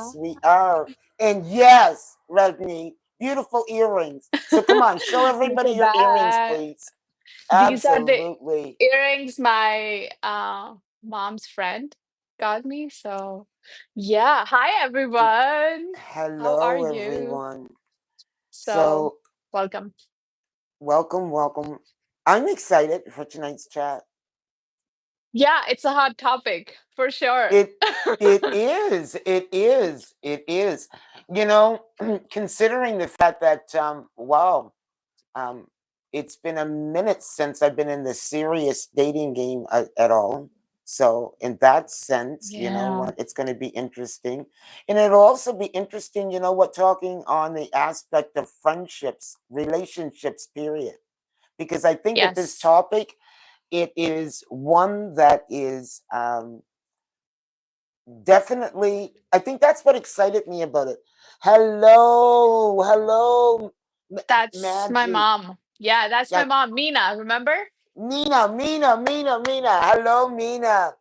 Yes, we are. And yes, Ragni, beautiful earrings. So come on, show Look everybody at your earrings, that. please. These are the Absolutely. earrings my mom's friend got me. So yeah. Hi everyone. How are Hello, you? everyone. So So, welcome. welcome, welcome. I'm excited for tonight's chat. Yeah, it's a hot topic for sure. It it is. It is. It is. You know, considering the fact that wow, um it's been a minute since I've been in the serious dating game at all. So in that sense, you know Yeah. what, it's going to be interesting. And it'll also be interesting, you know what, talking on the aspect of friendships, relationships, period. Because I think with this Yes. topic, it is one that is definitely, I think that's what excited me about it. Hello, hello, That's my Maggie. mom. Yeah, that's my Yeah, mom, Mina, remember? Mina. Hello, Mina.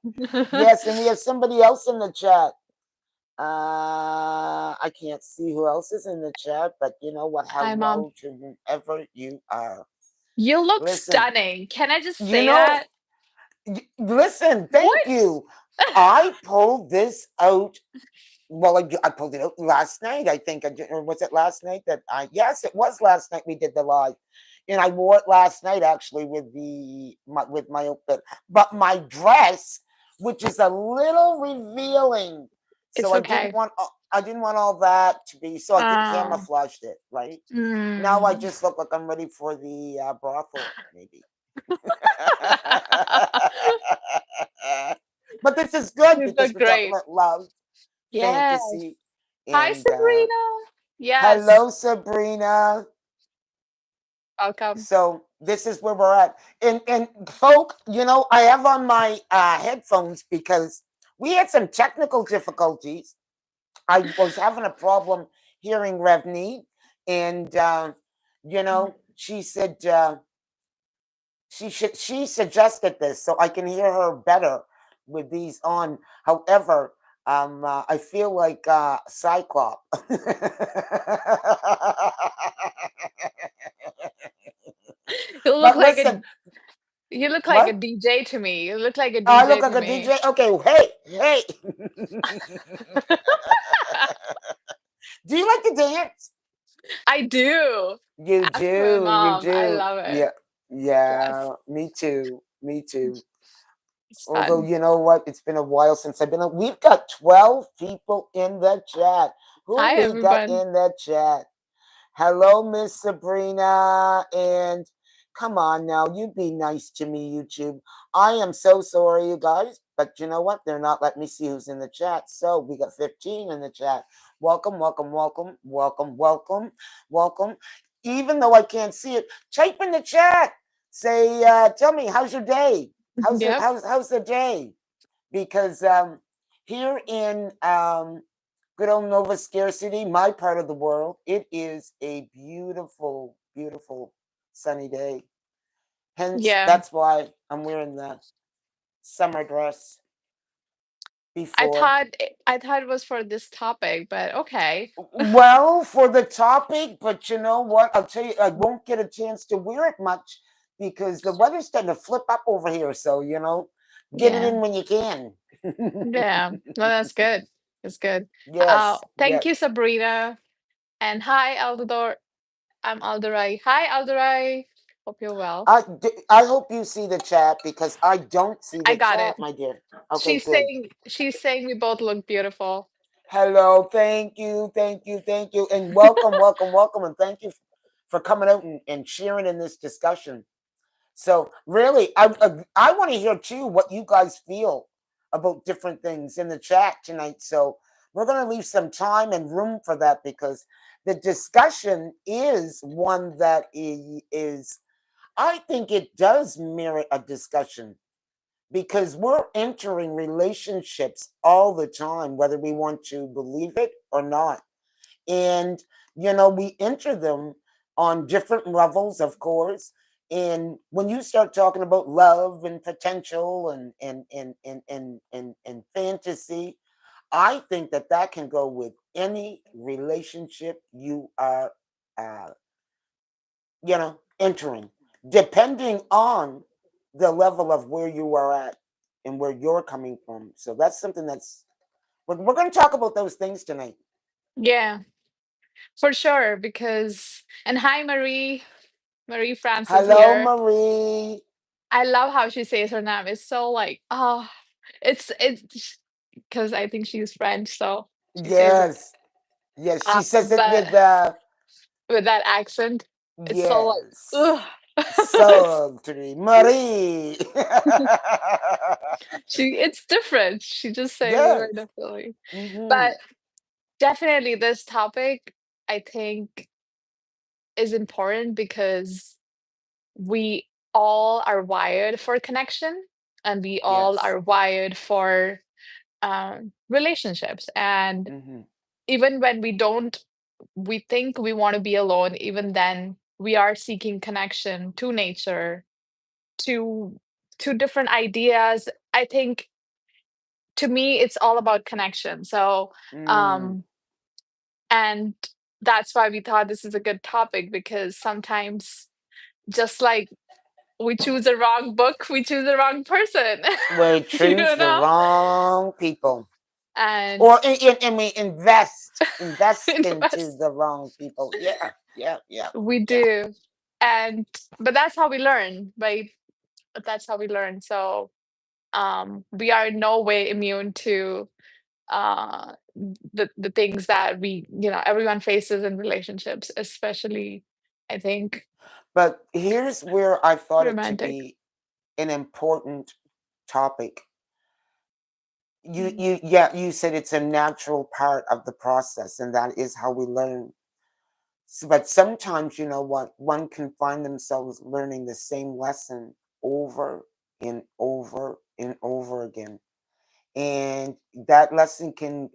Yes, and we have somebody else in the chat. I can't see who else is in the chat, but you know what? Hi mom. Hello to whoever you are. You look Listen, stunning. Can I just you say know, that? listen, thank What? you. I pulled this out. Well, I pulled it out last night. I think, or was it last night that yes, it was last night we did the live. And I wore it last night actually with with my outfit. But my dress, which is a little revealing, It's so okay. I didn't want all that to be. So I did Um, camouflaged it, right? Now I mm. just look like I'm ready for the brothel, maybe. But this is good You because look we're talking great. about love, Yes. fantasy, Hi, and Sabrina. Yes. hello, Sabrina. Welcome. So this is where we're at, and folk, you know, I have on my headphones because we had some technical difficulties. I was having a problem hearing Revni, and you know, she said she suggested this so I can hear her better with these on. However, I feel like Cyclop. You look But like listen, a you look like a what? DJ to me. You look like a Oh, I look DJ like to a me. DJ. Okay, hey. Do you like to dance? I do. Ask my You mom. I do. love it. Yeah, yeah. Yes. Me too. Me too. It's Although fun. you know what, it's been a while since I've been. We've got 12 people in the chat. Who Hi we got everyone. in the chat? Hello, Miss Sabrina, and come on now, you be nice to me, YouTube. I am so sorry, you guys, but you know what? They're not letting me see who's in the chat. So we got 15 in the chat. Welcome, welcome, welcome, welcome, welcome, welcome. Even though I can't see it, type in the chat. Say, tell me, how's your day? Yep. How's the day? Because here in good old Nova Scarcity, my part of the world, it is a beautiful, beautiful sunny day. Hence, Yeah. that's why I'm wearing the summer dress I before. thought I thought it was for this topic, but okay. Well, for the topic, but you know what? I'll tell you, I won't get a chance to wear it much because the weather's starting to flip up over here. So, you know, get it Yeah. in when you can. Yeah. No, that's good. That's good. Yes, Thank you, yes. Sabrina. And hi, Aldor. I'm Aldorai. Hi, Aldorai. Hope you're well. I hope you see the chat because I don't see I the got chat, it. my dear. Okay, good. She's saying we both look beautiful. Hello, thank you, and welcome, welcome, welcome, and thank you for coming out and sharing in this discussion. So, really, I want to hear too what you guys feel about different things in the chat tonight. So, we're going to leave some time and room for that because the discussion is one that is I think it does merit a discussion because we're entering relationships all the time, whether we want to believe it or not. And, you know, we enter them on different levels, of course. And when you start talking about love and potential and fantasy, I think that that can go with any relationship you are, uh, entering, depending on the level of where you are at and where you're coming from. So that's something that's, we're going to talk about those things tonight. Yeah, for sure. Because and hi, Marie Francis Hello, here. Marie. I love how she says her name. It's so like it's because I think she's French, so she says it Yes. Yes. She says it but with that accent. It's so like yes. ugh. Sultry Marie. It's different. She just says it very Yes. differently. Hmm. But definitely this topic I think is important because we all are wired for connection and we all Yes. are wired for relationships. And Hmm. even when we think we want to be alone, even then we are seeking connection to nature, to different ideas. I think to me it's all about connection. So Mm. um and that's why we thought this is a good topic because sometimes just like we choose the wrong book, we choose the wrong person. We you choose the know wrong people. and Or and we invest into invest. the wrong people. Yeah. Yeah. Yeah. We Yeah. do. And but that's how we learn, right? That's how we learn. So we are in no way immune to uh the things that everyone faces in relationships, especially I think But here's where I thought it to romantic. be an important topic. Mm. You said it's a natural part of the process, and that is how we learn. But sometimes, you know what, one can find themselves learning the same lesson over and over and over again, and that lesson can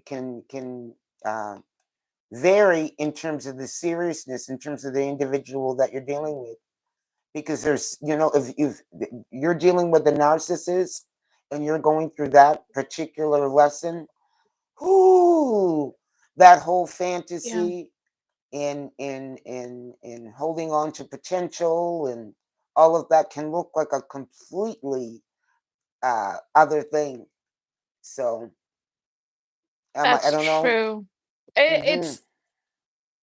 vary in terms of the seriousness, in terms of the individual that you're dealing with, because there's, if you're dealing with the narcissist and you're going through that particular lesson, whoo, that whole Yeah, fantasy in holding on to potential and all of that can look like a completely other thing. So I that's don't know. true. It, Hmm.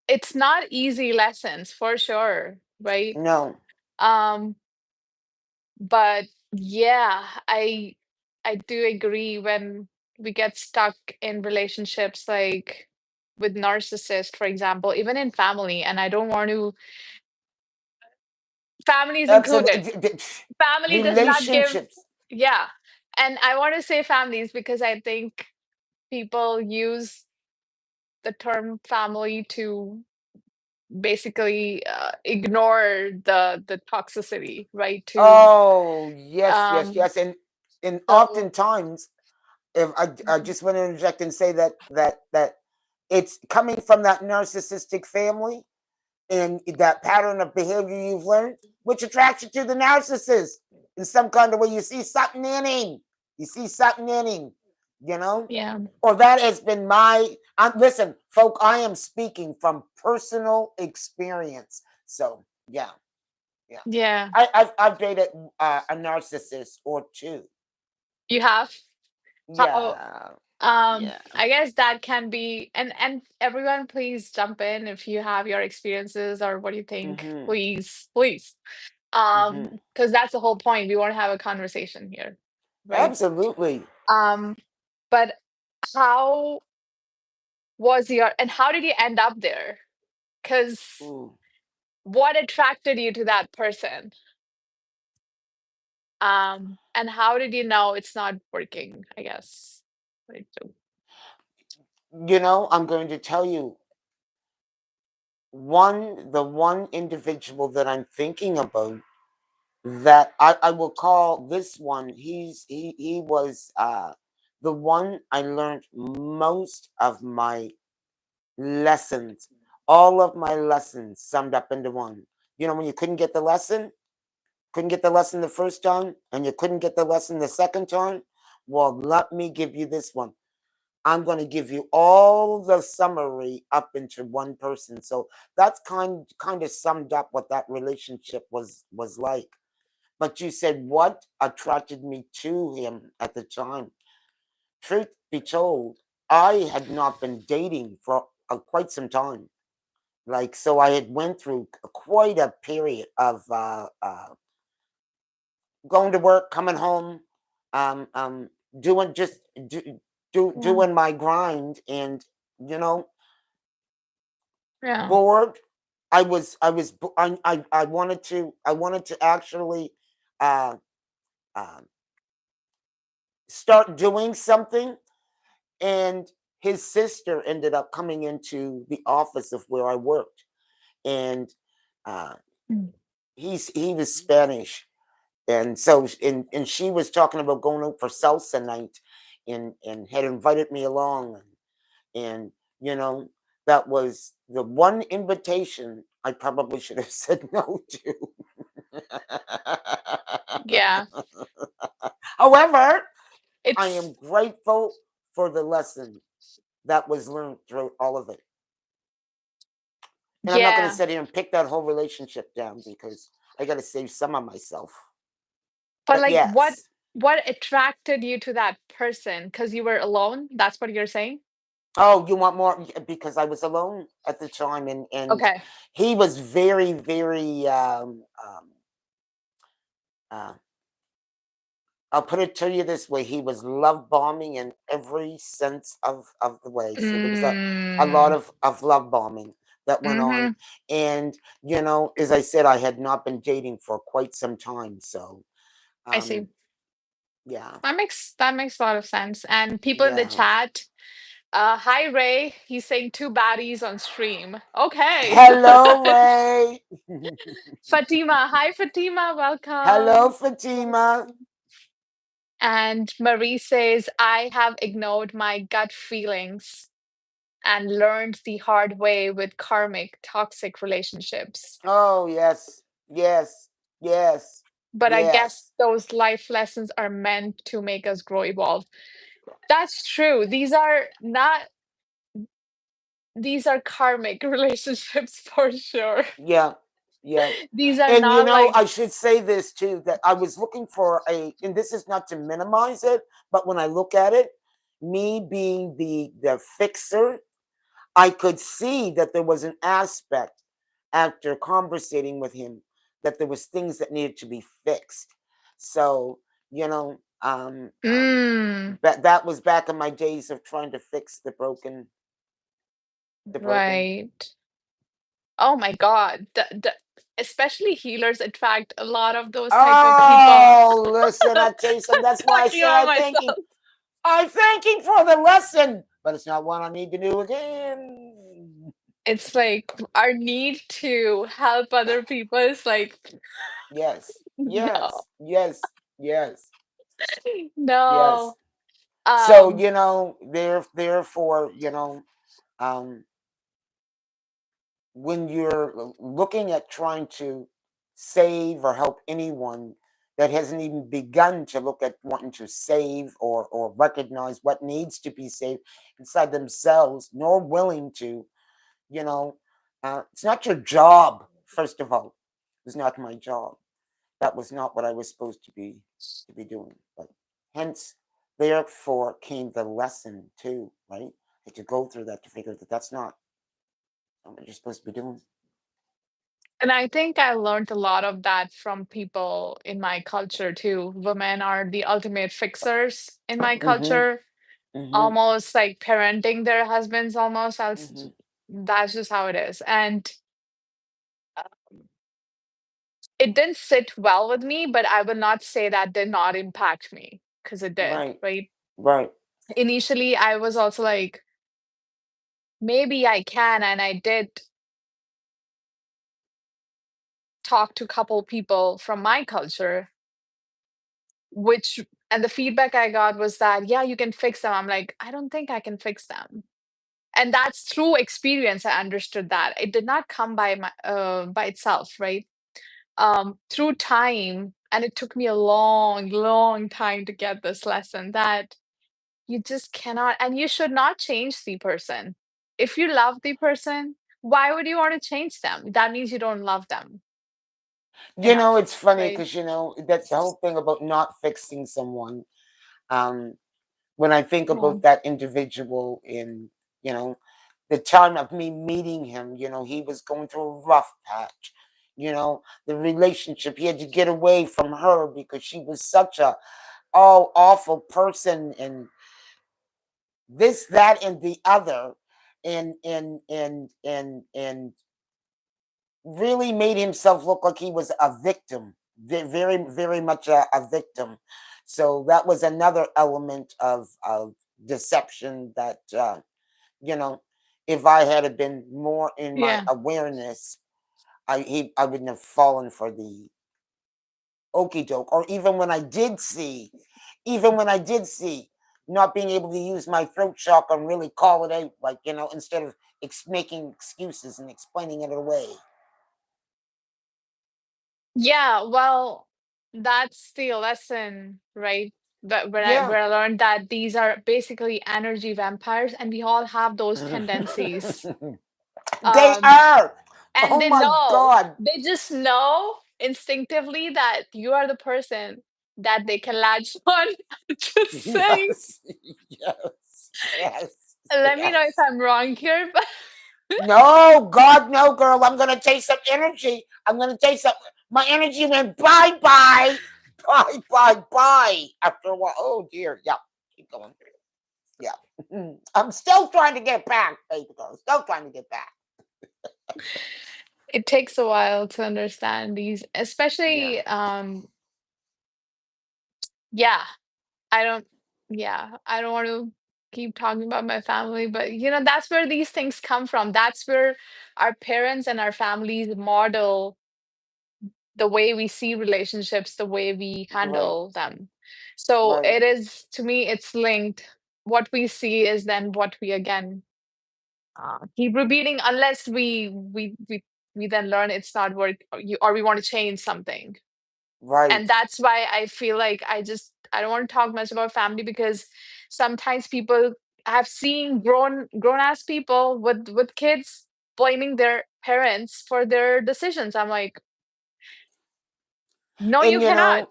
it's not easy lessons for sure, right? No. Um, but yeah, I do agree when we get stuck in relationships like with narcissists, for example, even in family, and I don't want to families included. Absolutely. Family does not give Relationships. yeah. And I want to say families because I think people use the term family to basically ignore the toxicity, right? To Oh, yes, yes, um yes. And so oftentimes, if I Mhm. just want to interject and say that it's coming from that narcissistic family and that pattern of behavior you've learned, which attracts you to the narcissist in some kind of way. You see something in him. You see something in him, you know? yeah, Or that has been my listen, folk, I am speaking from personal experience. So yeah, yeah. yeah, I've dated a narcissist or two. you have how Yeah. Yeah. I guess that can be and everyone please jump in if you have your experiences or what you think, Mm-hmm. please. Mm-hmm. Because that's the whole point. We want to have a conversation here, right? Absolutely. Um, but how was your and how did you end up there? Because Ooh. what attracted you to that person? And how did you know it's not working, I guess? Right, so I'm going to tell you the one individual that I'm thinking about that I will call this one. He was the one I learned most of my lessons, all of my lessons summed up into one. When you couldn't get the lesson the first time, and you couldn't get the lesson the second time. Well, let me give you this one. I'm going to give you all the summary up into one person. So that's kind of summed up what that relationship was like. But you said what attracted me to him at the time. Truth be told, I had not been dating for quite some time. Like, so I had went through quite a period of going to work, coming home, um, um, doing just Yeah. doing my grind, and you know, Yeah. bored. I wanted to actually uh, uh, start doing something, and his sister ended up coming into the office of where I worked, and uh, Mm. he was Spanish, and so and she was talking about going out for salsa night, and had invited me along, and you know, that was the one invitation I probably should have said no to. Yeah. However, I It's am grateful for the lesson that was learned through all of it. And I'm not going to yeah. sit here and pick that whole relationship down because I got to save some of myself. But But like yes. what attracted you to that person? Because you were alone? That's what you're saying? Oh, you want more? Because I was alone at the time, and Okay. he was very, very. Uh, I'll put it to you this way: he was love bombing in every sense of the way. So there was a lot Mm. of love bombing that went on, Mhm. and as I said, I had not been dating for quite some time. So, I see. um, yeah, That makes a lot of sense. And people in the yeah. chat, hi Ray, he's saying two baddies on stream. Okay. Hello, Ray. Fatima, hi Fatima, Hello, welcome. Fatima. And Marie says, I have ignored my gut feelings and learned the hard way with karmic toxic relationships. Oh, yes, yes, yes, But I guess yes. those life lessons are meant to make us grow, evolve. That's true. These are karmic relationships for sure. Yeah, yeah. These are And not like, I should say this too, that I was looking for and this is not to minimize it, but when I look at it, me being the fixer, I could see that there was an aspect after conversating with him that there was things that needed to be fixed. So, mm, that was back in my days of trying to fix the broken. right. Oh my God. Especially healers attract a lot of those type of people. Oh, listen, I tell you something. That's why I Talking say about myself. I thank him for the lesson, but it's not one I need to do again. It's like our need to help other people is like, Yes, no, yes, yes, yes, yes. no. So, Um, therefore, um, when you're looking at trying to save or help anyone that hasn't even begun to look at wanting to save or recognize what needs to be saved inside themselves, nor willing to, you know, it's not your job, first of all. It's not my job. That was not what I was supposed to be doing. But hence, therefore came the lesson too, right? That you go through that to figure that that's not what you're supposed to be doing. and I think I learned a lot of that from people in my culture too. Women are the ultimate fixers in my Mm-hmm. culture, Mm-hmm. almost like parenting their husbands almost. Mm-hmm. That's just how it is. And uh, it didn't sit well with me, but I will not say that did not impact me because it did, Right. right? Right. Initially, I was also like, maybe I can. And I did talk to a couple people from my culture, which, and the feedback I got was that, yeah, you can fix them. I'm like, I don't think I can fix them. And that's through experience. I understood that it did not come by itself, right? Through time, and it took me a long, long time to get this lesson that you just cannot, and you should not change the person. If you love the person, why would you want to change them? That means you don't love them enough, It's funny right? because that the whole thing about not fixing someone. Um, when I think Yeah. about that individual in, you know, the time of me meeting him, he was going through a rough patch. The relationship, he had to get away from her because she was such a awful person, and this, that, and the other, and really made himself look like he was a victim, very, very much a victim. So that was another element of deception that, you know, if I had been more in my Yeah. awareness, I wouldn't have fallen for the okey doke. Or even when I did see, not being able to use my throat chakra and really call it out, like, instead of making excuses and explaining it away. Yeah, well, that's the lesson, right? That Yeah. where I learned that these are basically energy vampires, and we all have those tendencies. They Um, are. and Oh my God. they just know instinctively that you are the person that they can latch on. Just saying. Yes. Yes. Yes. Let me know if Yes. I'm wrong here, but No, God, no, girl. I'm gonna take some energy. I'm gonna take some. My energy went bye bye, bye bye bye. After a while, oh dear. Yeah, keep going. Yeah, I'm still trying to get back, baby girl. Still trying to get back. it takes a while to understand these, Yeah, especially yeah, I don't yeah, I don't want to keep talking about my family, but that's where these things come from. That's where our parents and our families model the way we see relationships, the way we right, handle them. So right, it is, to me, it's linked. What we see is then what we again keep repeating, unless we then learn it's not work, or we want to change something. And right. that's why I feel like I don't want to talk much about family, because sometimes people have seen grown ass people with kids blaming their parents for their decisions. I'm like, no, you And cannot.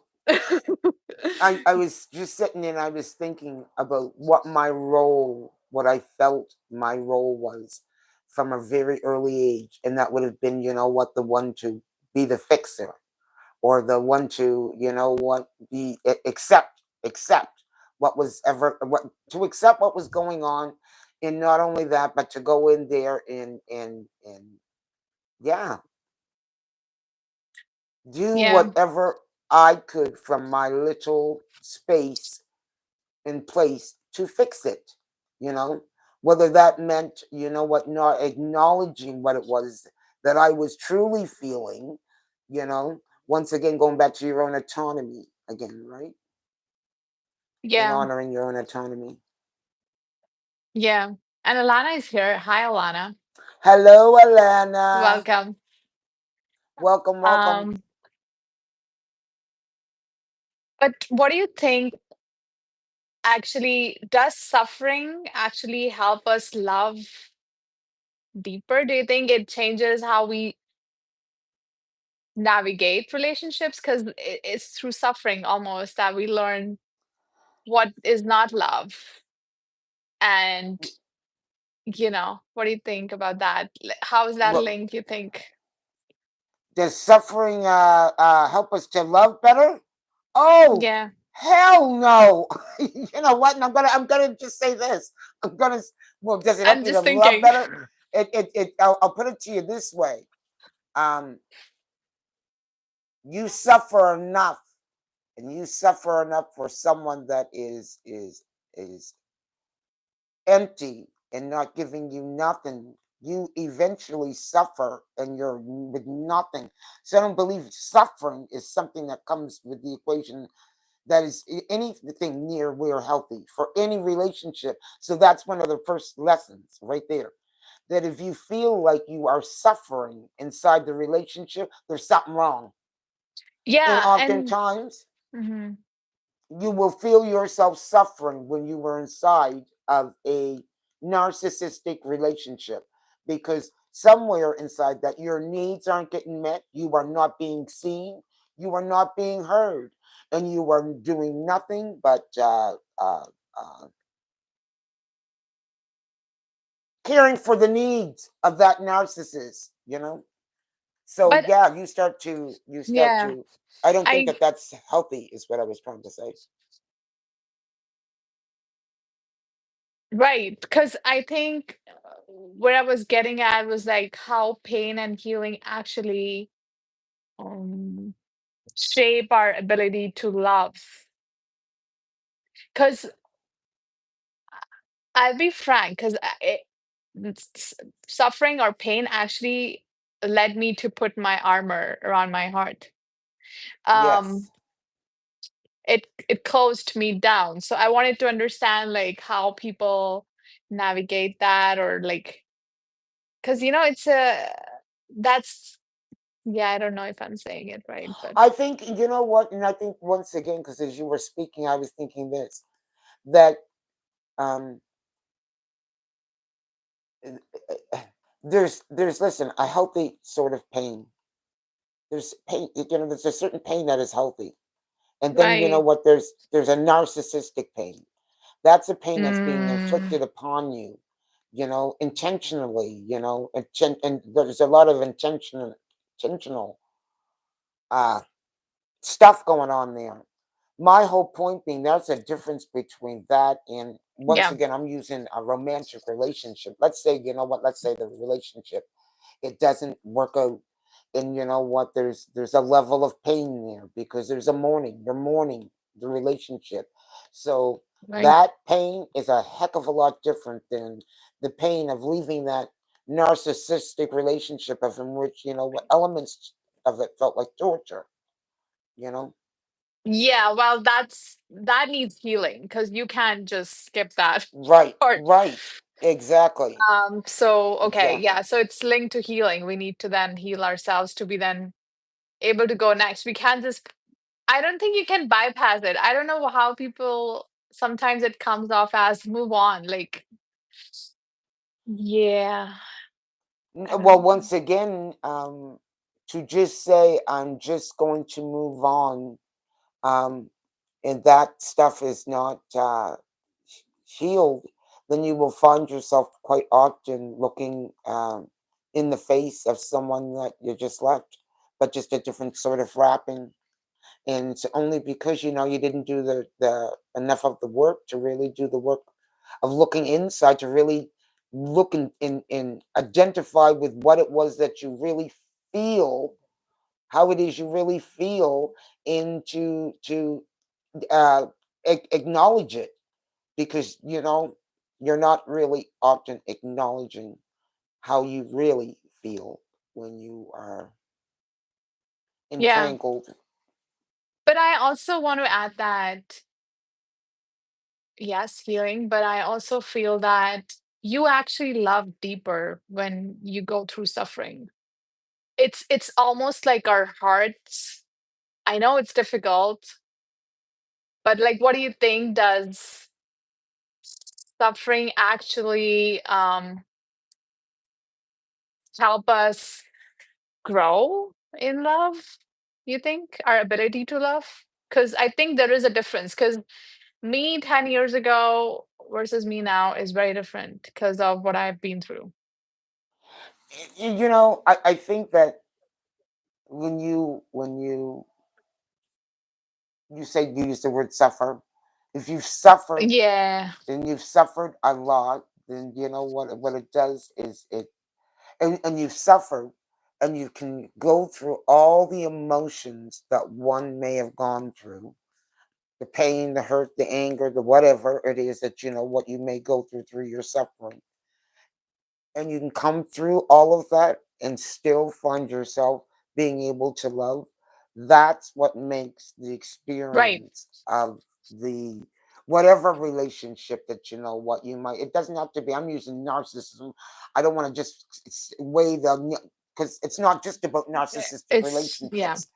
I was just sitting and I was thinking about what my role, what I felt my role was from a very early age, and that would have been, what, the one to be the fixer, or the one to, what, be accept what was ever what to accept what was going on, and not only that, but to go in there and yeah, do Yeah, whatever I could from my little space in place to fix it, you know, whether that meant, what, not acknowledging what it was that I was truly feeling, once again, going back to your own autonomy again, right? And yeah, honoring your own autonomy. yeah. And Alana is here. Hi, Alana. Hello, Alana. Welcome. Welcome, welcome. Um, but what do you think, actually, does suffering actually help us love deeper? Do you think it changes how we navigate relationships? Because it's through suffering almost that we learn what is not love. And, what do you think about that? How is that Well, linked, you think? does suffering help us to love better? Oh, Yeah, hell no. You know what? And I'm gonna just say this. I'm gonna well, does it help I'm you to just love thinking. better? I'll put it to you this way. Um, you suffer enough, and you suffer enough for someone that is empty and not giving you nothing. You eventually suffer and you're with nothing. So I don't believe suffering is something that comes with the equation, that is anything near we're healthy for any relationship. So that's one of the first lessons right there. That if you feel like you are suffering inside the relationship, there's something wrong. And Yeah, and oftentimes mhm. you will feel yourself suffering when you were inside of a narcissistic relationship, because somewhere inside that your needs aren't getting met, you are not being seen, you are not being heard, and you are doing nothing but caring for the needs of that narcissist. So But yeah, you start yeah, to I don't think I that that's healthy, is what I was trying to say. right, because I think what I was getting at was like how pain and healing actually um, shape our ability to love. Because I'll be frank, because suffering or pain actually led me to put my armor around my heart. Um, Yes. it closed me down. So I wanted to understand like how people navigate that, or like, because it's a that's yeah, I don't know if I'm saying it right, but I think, you know what, and I think once again, because as you were speaking, I was thinking this, that um, there's listen, a healthy sort of pain. There's pain, there's a certain pain that is healthy, and then you know right. what, there's a narcissistic pain. That's a pain that's being Mm, inflicted upon you, intentionally. And there's a lot of intentional uh, stuff going on there. My whole point being, there's a difference between that and, once yeah, again, I'm using a romantic relationship. Let's say, you know what, let's say the relationship, it doesn't work out. And you know what, there's a level of pain there, because you're mourning the relationship. So right. that pain is a heck of a lot different than the pain of leaving that narcissistic relationship, of in which, what elements of it felt like torture, you know Yeah, well, that needs healing because you can't just skip that right, part. right, exactly, So okay, yeah, exactly. so it's linked to healing. We need to then heal ourselves to be then able to go next. We can't just I don't think you can bypass it. I don't know how people sometimes it comes off as move on. Like, yeah, I don't Well, know. once again, to just say I'm just going to move on, um, and that stuff is not healed, then you will find yourself quite often looking in the face of someone that you just left, but just a different sort of wrapping. And it's only because you didn't do the enough of the work to really do the work of looking inside, to really look and identify with what it was that you really feel, how it is you really feel, and to uh, acknowledge it, because you're not really often acknowledging how you really feel when you are Yeah, entangled. but I also want to add that yes, healing, but I also feel that you actually love deeper when you go through suffering. It's almost like our hearts. I know it's difficult, but like, what do you think? Does suffering actually help us grow in love? You think our ability to love? Because I think there is a difference. Because me 10 years ago versus me now is very different because of what I've been through. I think that when you say, you use the word suffer, if you've suffered Yeah, and you've suffered a lot, then you know what it does is and you've suffered, and you can go through all the emotions that one may have gone through, the pain, the hurt, the anger, the whatever it is that what you may go through your suffering, and you can come through all of that and still find yourself being able to love. That's what makes the right. experience of the whatever relationship that what you might, it doesn't have to be, I'm using narcissism. I don't want to just weigh the, because it's not just about narcissistic It's yeah. relationships,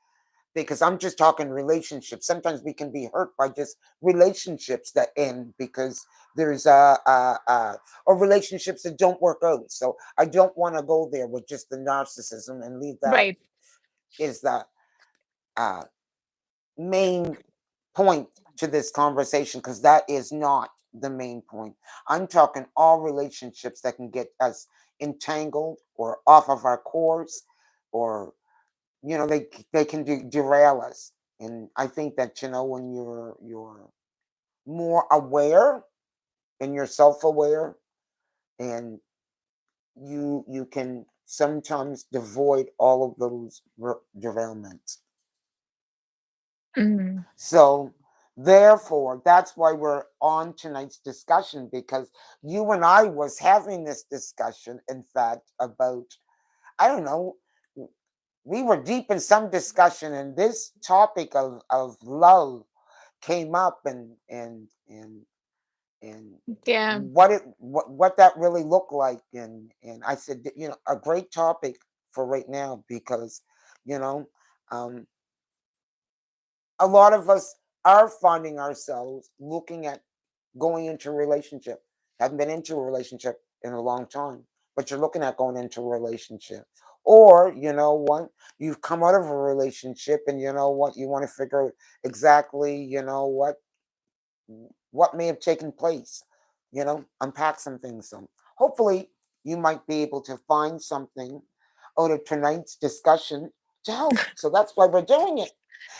because I'm just talking relationships. Sometimes we can be hurt by just relationships that end because there's or relationships that don't work out. So I don't want to go there with just the narcissism and leave that Right. is the uh, main point to this conversation, because that is not the main point. I'm talking all relationships that can get us entangled or off of our course, or they can derail us. And I think that when you're more aware and you're self-aware, and you can sometimes devoid all of those derailments. Mhm. So therefore, that's why we're on tonight's discussion, because you and I was having this discussion, in fact, about, I don't know, we were deep in some discussion, and this topic of love came up, and Yeah. what that really looked like, and I said, a great topic for right now, because you know um a lot of us are finding ourselves looking at going into a relationship. Haven't been into a relationship in a long time, but you're looking at going into a relationship. Or, what, you've come out of a relationship, and you want to figure out exactly, what may have taken place, unpack some things. So hopefully you might be able to find something out of tonight's discussion to help. So that's why we're doing it.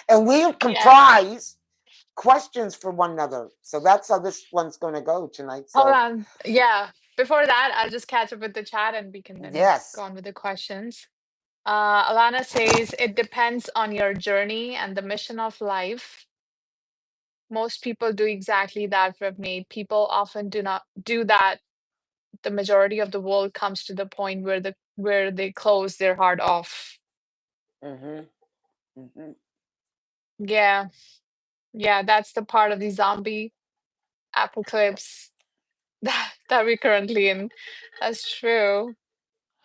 And we have Yeah. comprised questions for one another. So that's how this one's going to go tonight. Hold So, on. Yeah. Before that, I'll just catch up with the chat and we can then go yes. on with the questions. Alana says it depends on your journey and the mission of life. Most people do exactly that, Revnate. People often do not do that. The majority of the world comes to the point where they close their heart off. Mhm. Mhm. Yeah. Yeah, that's the part of the zombie apocalypse that we're currently in. That's true.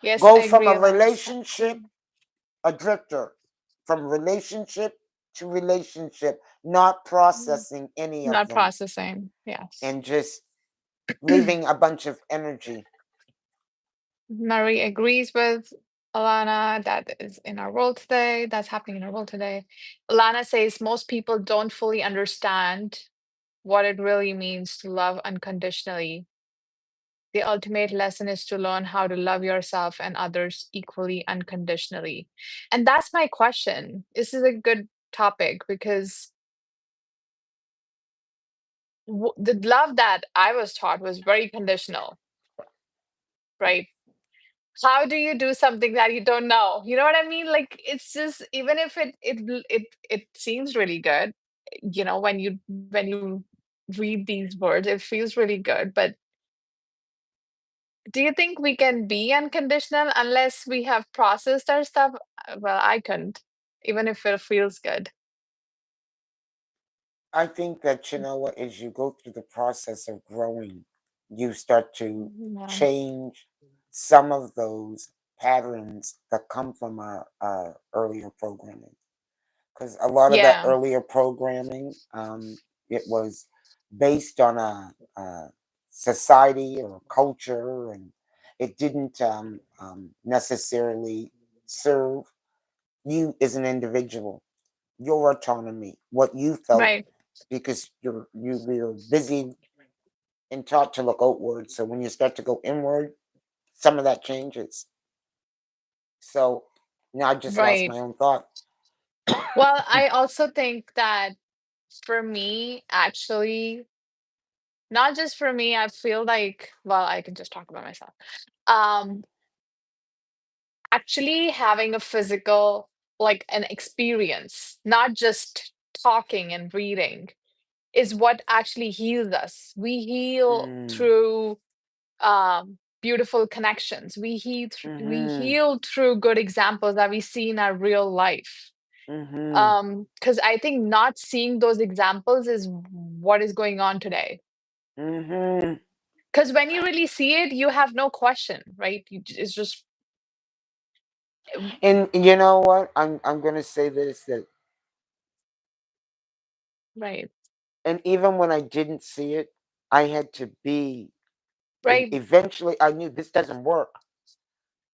Yes, I Go from agree, a Alana. relationship, a drifter, from relationship to relationship, not Mm. processing any of Not them, processing. Yes. and just leaving a bunch of energy. Marie agrees with Alana. That is in our world today. That's happening in our world today. Alana says most people don't fully understand what it really means to love unconditionally. The ultimate lesson is to learn how to love yourself and others equally unconditionally. And that's my question. This is a good topic because the love that I was taught was very conditional, right? How do you do something that you don't know? You know what I mean? Like it's just even if it seems really good, when you read these words, it feels really good. But do you think we can be unconditional unless we have processed our stuff? Well, I couldn't, even if it feels good. I think that, what, as you go through the process of growing, you start to Yeah. change some of those patterns that come from our earlier programming. Because a lot of that Yeah. earlier programming, it was based on a society or culture, and it didn't necessarily serve you as an individual, your autonomy, what you felt, Right. because you're busy and taught to look outward. So when you start to go inward, some of that changes. So now I just lost Right. my own thought. Well, I also think that for me, actually, not just for me, I feel like, well, I can just talk about myself. Um, Actually having a physical, like an experience, not just talking and reading, is what actually heals us. We heal Mm, through beautiful connections. We mm-hmm, heal through good examples that we see in our real life. mm-hmm, Because I think not seeing those examples is what is going on today. mm-hmm. Because when you really see it, you have no question, right? It's just And you know what? I'm gonna say this, that Right. And even when I didn't see it, I had to be, and Right. eventually I knew this doesn't work.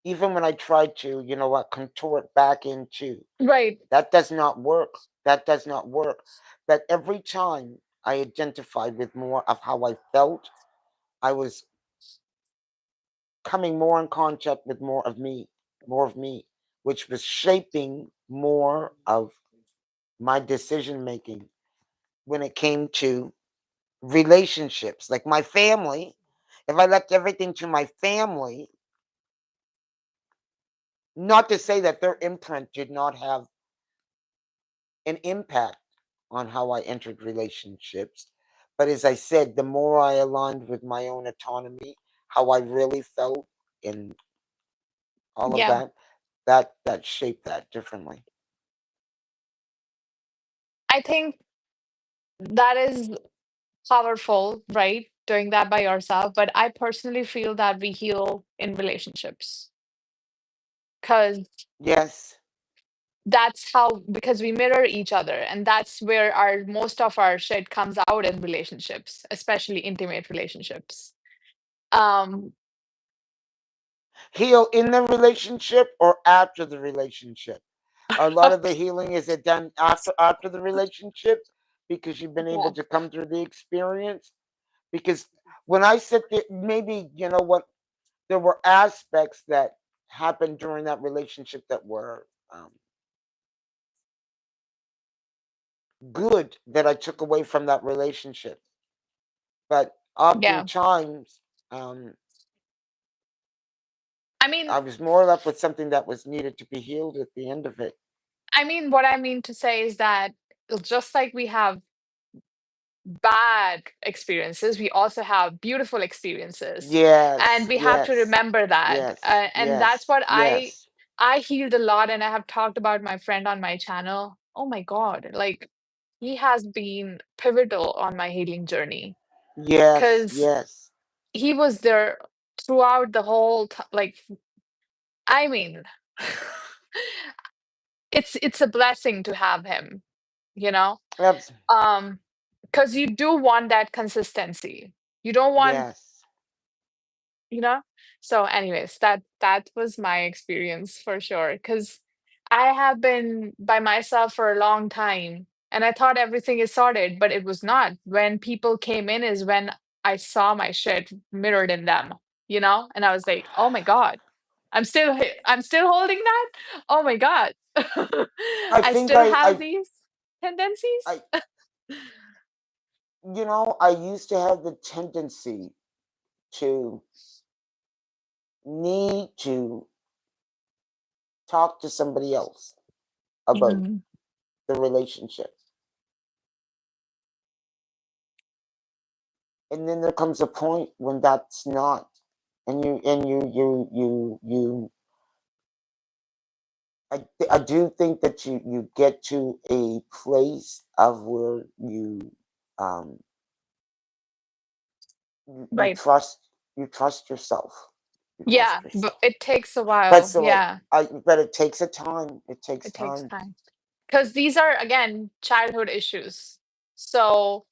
Even when I tried to, you know what, contort back into, Right. that does not work. That does not work. But every time I identified with more of how I felt, I was coming more in contact with more of me, which was shaping more of my decision making when it came to relationships. Like my family, if I left everything to my family, not to say that their imprint did not have an impact on how I entered relationships. But as I said, the more I aligned with my own autonomy, how I really felt, and all of Yeah. that, that shaped that differently. I think that is powerful, right? Doing that by yourself. But I personally feel that we heal in relationships because Yes, that's how, because we mirror each other, and that's where our most of our shit comes out in relationships, especially intimate relationships. Um, heal in the relationship or after the relationship. A lot of the healing is it done after the relationship because you've been able yeah, to come through the experience. Because when I sit there, maybe you know what, there were aspects that happened during that relationship that were good that I took away from that relationship. But yeah. oftentimes, um, I mean, I was more left with something that was needed to be healed at the end of it. what I mean to say is that just like we have bad experiences, we also have beautiful experiences, and Yes, we have to yes, remember that. yes, And that's yes, what yes, I healed a lot, and I have talked about my friend on my channel. Oh my God, like he has been pivotal on my healing journey yes, because yes. he was there throughout the whole like I mean it's a blessing to have him, you know? Abs- Um, because you do want that consistency. You don't want, yes. you know? So anyways, that was my experience for sure. Because I have been by myself for a long time and I thought everything is sorted, but it was not. When people came in is when I saw my shit mirrored in them, you know? And I was like, "Oh my God. I'm still holding that? Oh my God. I I think still have these I, tendencies?" I used to have the tendency to need to talk to somebody else about Mhm. the relationship. And then there comes a point when that's not. And I do think that you get to a place of where um you Right. trust yourself. You Yeah, trust but yourself. it takes a But while. so Yeah, but it takes a time. It takes it takes time. time. Because these are again childhood issues. So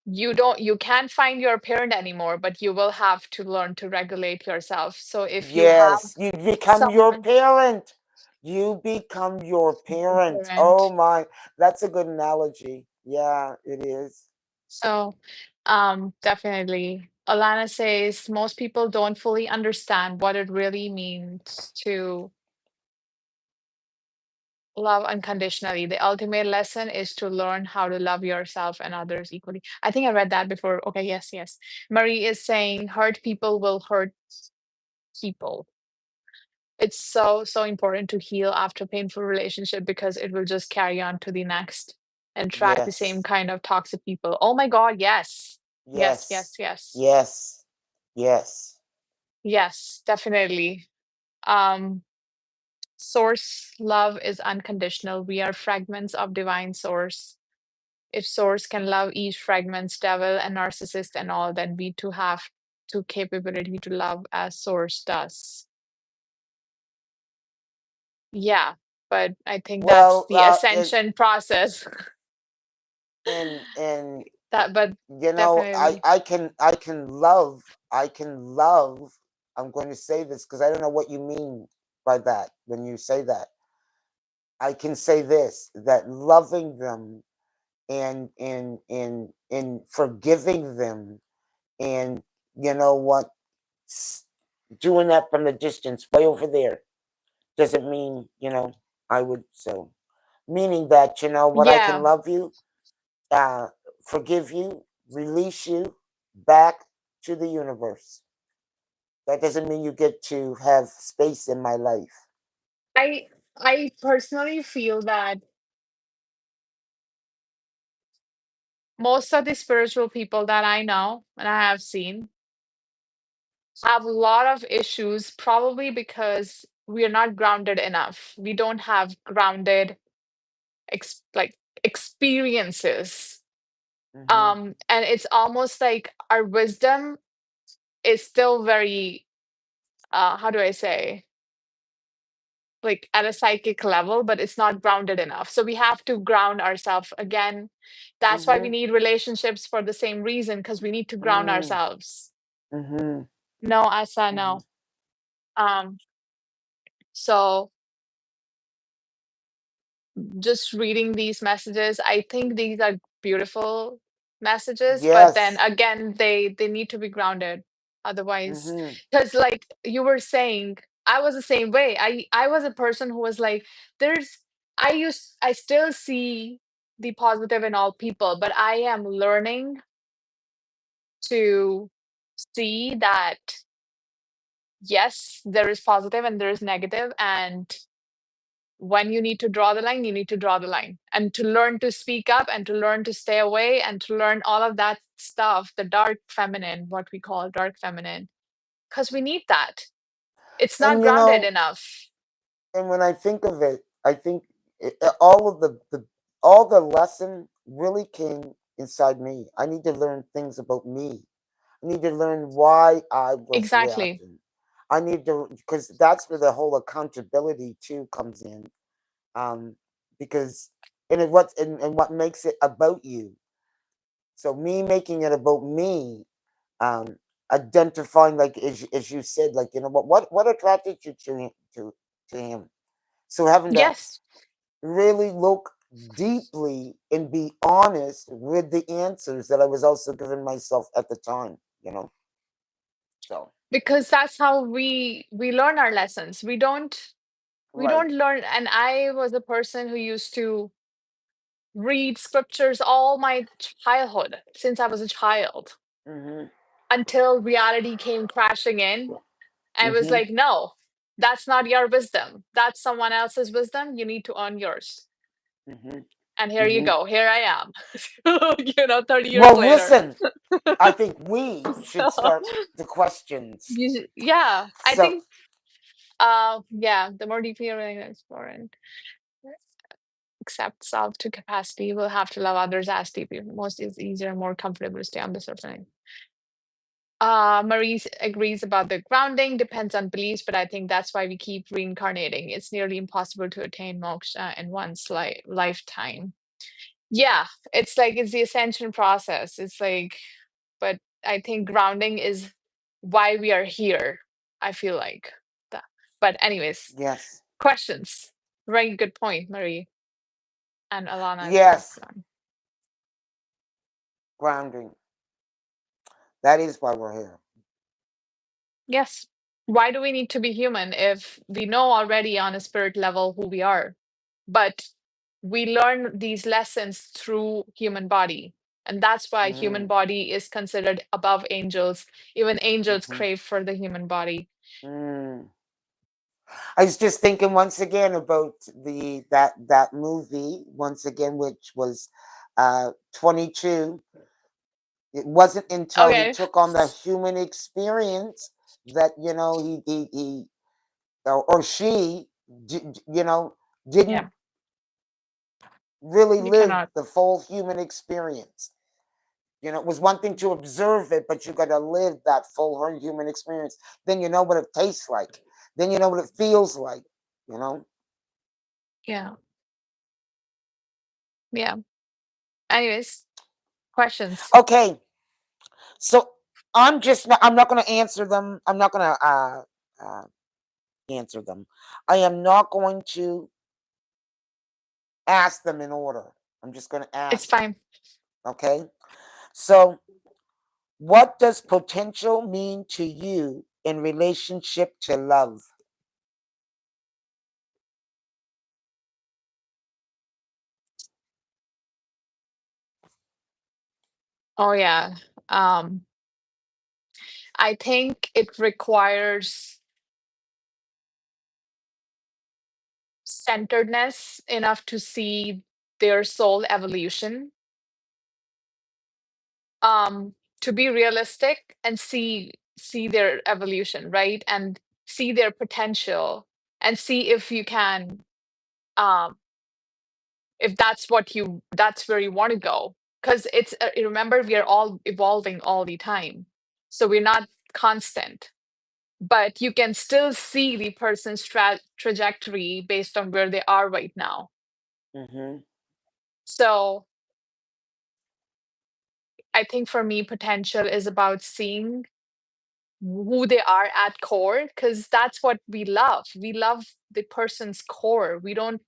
you can't find your parent anymore, but you will have to learn to regulate yourself. So if you have Yes, you become your someone, parent. You become your your parent. Oh parent. my, that's a good analogy. Yeah, it is. So definitely. Alana says most people don't fully understand what it really means to love unconditionally. The ultimate lesson is to learn how to love yourself and others equally. I think I read that before. Okay, yes, yes. Marie is saying hurt people will hurt people. It's so, so important to heal after painful relationship because it will just carry on to the next and track the same Yes, kind of toxic people. Oh my God, yes. Yes, yes, yes, yes. yes, yes. Yes, definitely. Um, source love is unconditional. We are fragments of divine source. If source can love each fragment's devil and narcissist and all, then we too have to capability to love as source does. Yeah, but I think that's Well, the ascension process. and That, but you know, definitely. I can love. I'm going to say this because I don't know what you mean by that when you say that. I can say this, that loving them and forgiving them, and you know what, doing that from the distance way over there doesn't mean, you know, I would, so meaning that, you know what, I can Yeah, love you, uh forgive you, release you back to the universe. That doesn't mean you get to have space in my life. I I personally feel that most of the spiritual people that I know and I have seen have a lot of issues, probably because we are not grounded enough. We don't have grounded like experiences. Mm-hmm. And it's almost like our wisdom is still very, how do I say, like at a psychic level, but it's not grounded enough. So we have to ground ourselves again. That's why we Mm-hmm. need relationships for the same reason, because we need to ground Mm-hmm. ourselves. Mm-hmm. No, Asa, Mm-hmm. no. Um, so just reading these messages, I think these are beautiful messages, but then Yes. again, they need to be grounded. Otherwise, Mm-hmm. because like you were saying, I was the same way. I was a person who was like, there's I still see the positive in all people, but I am learning to see that yes, there is positive and there is negative, and when you need to draw the line, you need to draw the line. And to learn to speak up and to learn to stay away and to learn all of that stuff, the dark feminine, what we call dark feminine, because we need that. It's not And you grounded know, enough. and when I think of it, I think all of the all the lesson really came inside me. I need to learn things about me. I need to learn why I was Exactly. reacting. I need to, because that's where the whole accountability too comes in. Um, because and what makes it about you. So me making it about me, um, identifying, like as you said, like, you know what attracted you to him. So having to Yes, really look deeply and be honest with the answers that I was also giving myself at the time, you know. So because that's how we learn our lessons. We right. don't learn, and I was a person who used to read scriptures all my childhood since I was a child Mhm. until reality came crashing in. I was Mhm. like, no, that's not your wisdom. That's someone else's wisdom. You need to earn yours. Mhm. And here you Mhm. go. Here I am, 30 years Well, later. listen. I think we should So, start the questions. yeah, I So think, yeah, the more deeply you're willing to explore and accept self to capacity, you will have to love others as deeply. Most is easier and more comfortable to stay on the surface. Marie agrees about the grounding, depends on beliefs, but I think that's why we keep reincarnating. It's nearly impossible to attain moksha in one's lifetime. Yeah, it's like it's the ascension process. It's like, but I think grounding is why we are here. I feel like that. But anyways, yes, questions. Very good point, Marie and Alana as well. yes, grounding. That is why we're here. Yes. Why do we need to be human if we know already on a spirit level who we are? But we learn these lessons through human body. And that's why human Mhm. body is considered above angels. Even angels Mhm. crave for the human body. Mm. I was just thinking once again about the that movie once again, which was 22. It wasn't until he Okay. took on the human experience that, you know, he or she, you know, Yeah, didn't really you live cannot. the full human experience. You know, it was one thing to observe it, but you got to live that full human experience. Then you know what it tastes like. Then you know what it feels like. You know. Yeah. Yeah. Anyways, questions. Okay, so I'm not going to answer them. I'm not going to answer them. I am not going to ask them in order. I'm just going to It's ask them. fine. Okay. So, what does potential mean to you in relationship to love? Oh yeah. Um, I think it requires centeredness enough to see their soul evolution, to be realistic and see their evolution, right? And see their potential and see if you can, um if that's where you want to go. Because remember, we are all evolving all the time, so we're not constant, but you can still see the person's trajectory based on where they are right now. Hmm. So I think for me, potential is about seeing who they are at core, because that's what we love. We love the person's core. We don't,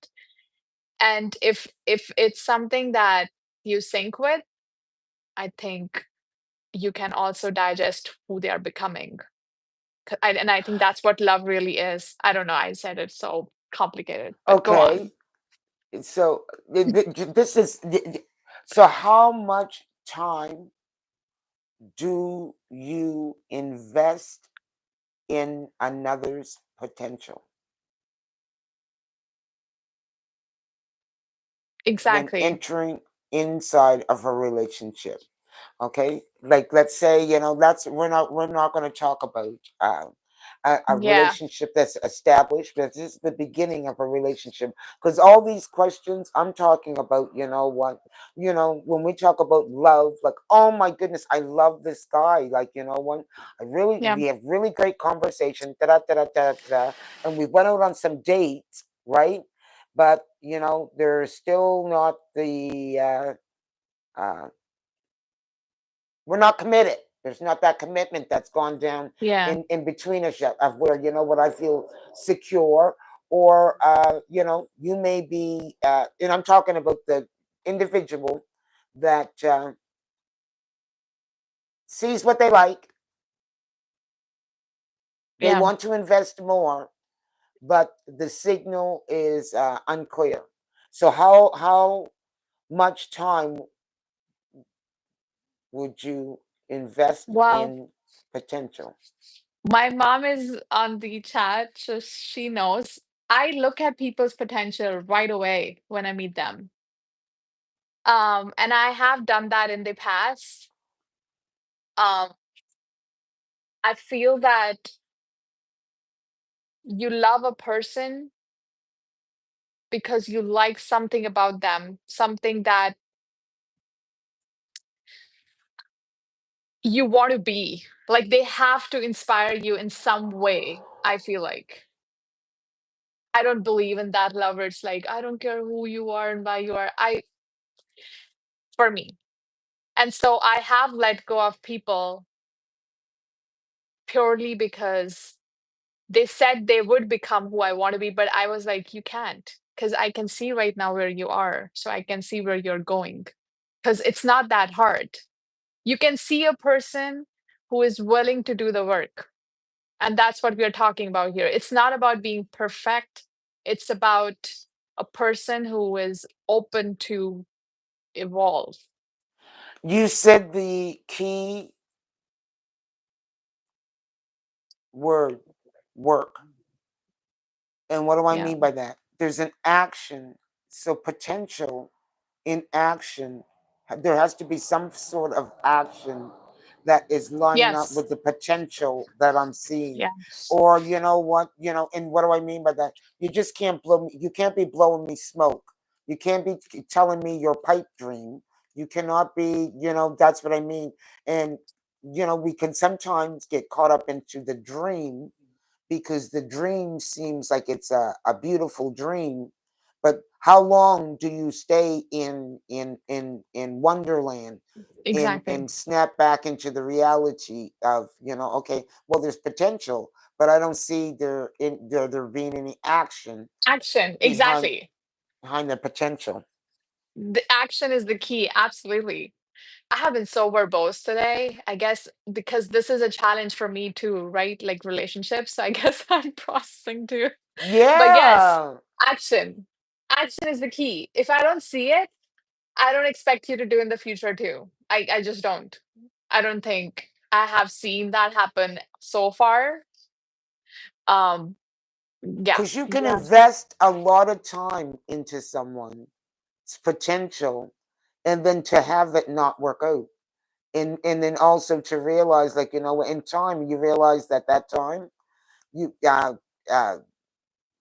and if it's something that you sync with, I think you can also digest who they are becoming. And I think that's what love really is. I don't know. I said it so complicated, but go Okay. on. So, this is so how much time do you invest in another's potential when Exactly. entering inside of a relationship? Okay, like let's say, that's we're not going to talk about a Yeah. relationship that's established, but this is the beginning of a relationship, because all these questions I'm talking about, when we talk about love, like, oh my goodness, I love this guy, like, Yeah. we have really great conversation, da da da da da da, and we went out on some dates, right? But there's still not the we're not committed. There's not that commitment that's gone down Yeah. in between us yet, of where, what, I feel secure, or you may be, and I'm talking about the individual that sees what they like, they Yeah. want to invest more, but the signal is unclear. So how much time would you invest Well, in potential? my mom is on the chat, so she knows. I look at people's potential right away when I meet them. And I have done that in the past. Um, I feel that you love a person because you like something about them, something that you want to be. Like they have to inspire you in some way, I feel like. I don't believe in that love where it's like, I don't care who you are and why you are. For me. And so I have let go of people purely because they said they would become who I want to be, but I was like, you can't, because I can see right now where you are. So I can see where you're going. Because it's not that hard. You can see a person who is willing to do the work. And that's what we're talking about here. It's not about being perfect, it's about a person who is open to evolve. You said the key word, work. And what do I Yeah. mean by that? There's an action. So potential in action, there has to be some sort of action that is lining up Yes. with the potential that I'm seeing. Yeah. Or you know what, and what do I mean by that? You just can't blow me, you can't be blowing me smoke. You can't be telling me your pipe dream. You cannot be, that's what I mean. And we can sometimes get caught up into the dream, because the dream seems like it's a beautiful dream, But how long do you stay in wonderland, Exactly. and snap back into the reality of, okay, well, there's potential, but I don't see there being any action Action. behind Exactly. the potential. The action is the key. Absolutely. I have been so verbose today. I guess because this is a challenge for me too, right? Like relationships. So I guess I'm processing too. But yes, Yeah, action. Action is the key. If I don't see it, I don't expect you to do in the future too. I just don't. I don't think I have seen that happen so far. Um, yeah, because you can yeah, invest a lot of time into someone's potential, and then to have it not work out, and then also to realize, like, in time, you realize that time, you uh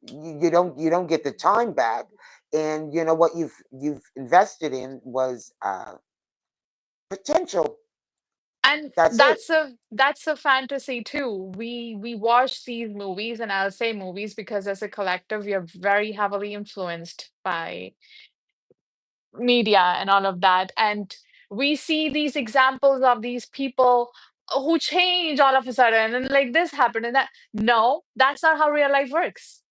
you don't get the time back, and what you've invested in was potential. and That's it. that's a fantasy too. We watch these movies, and I'll say movies because as a collective, we are very heavily influenced by media and all of that. And we see these examples of these people who change all of a sudden, and like this happened and that. No, that's not how real life works.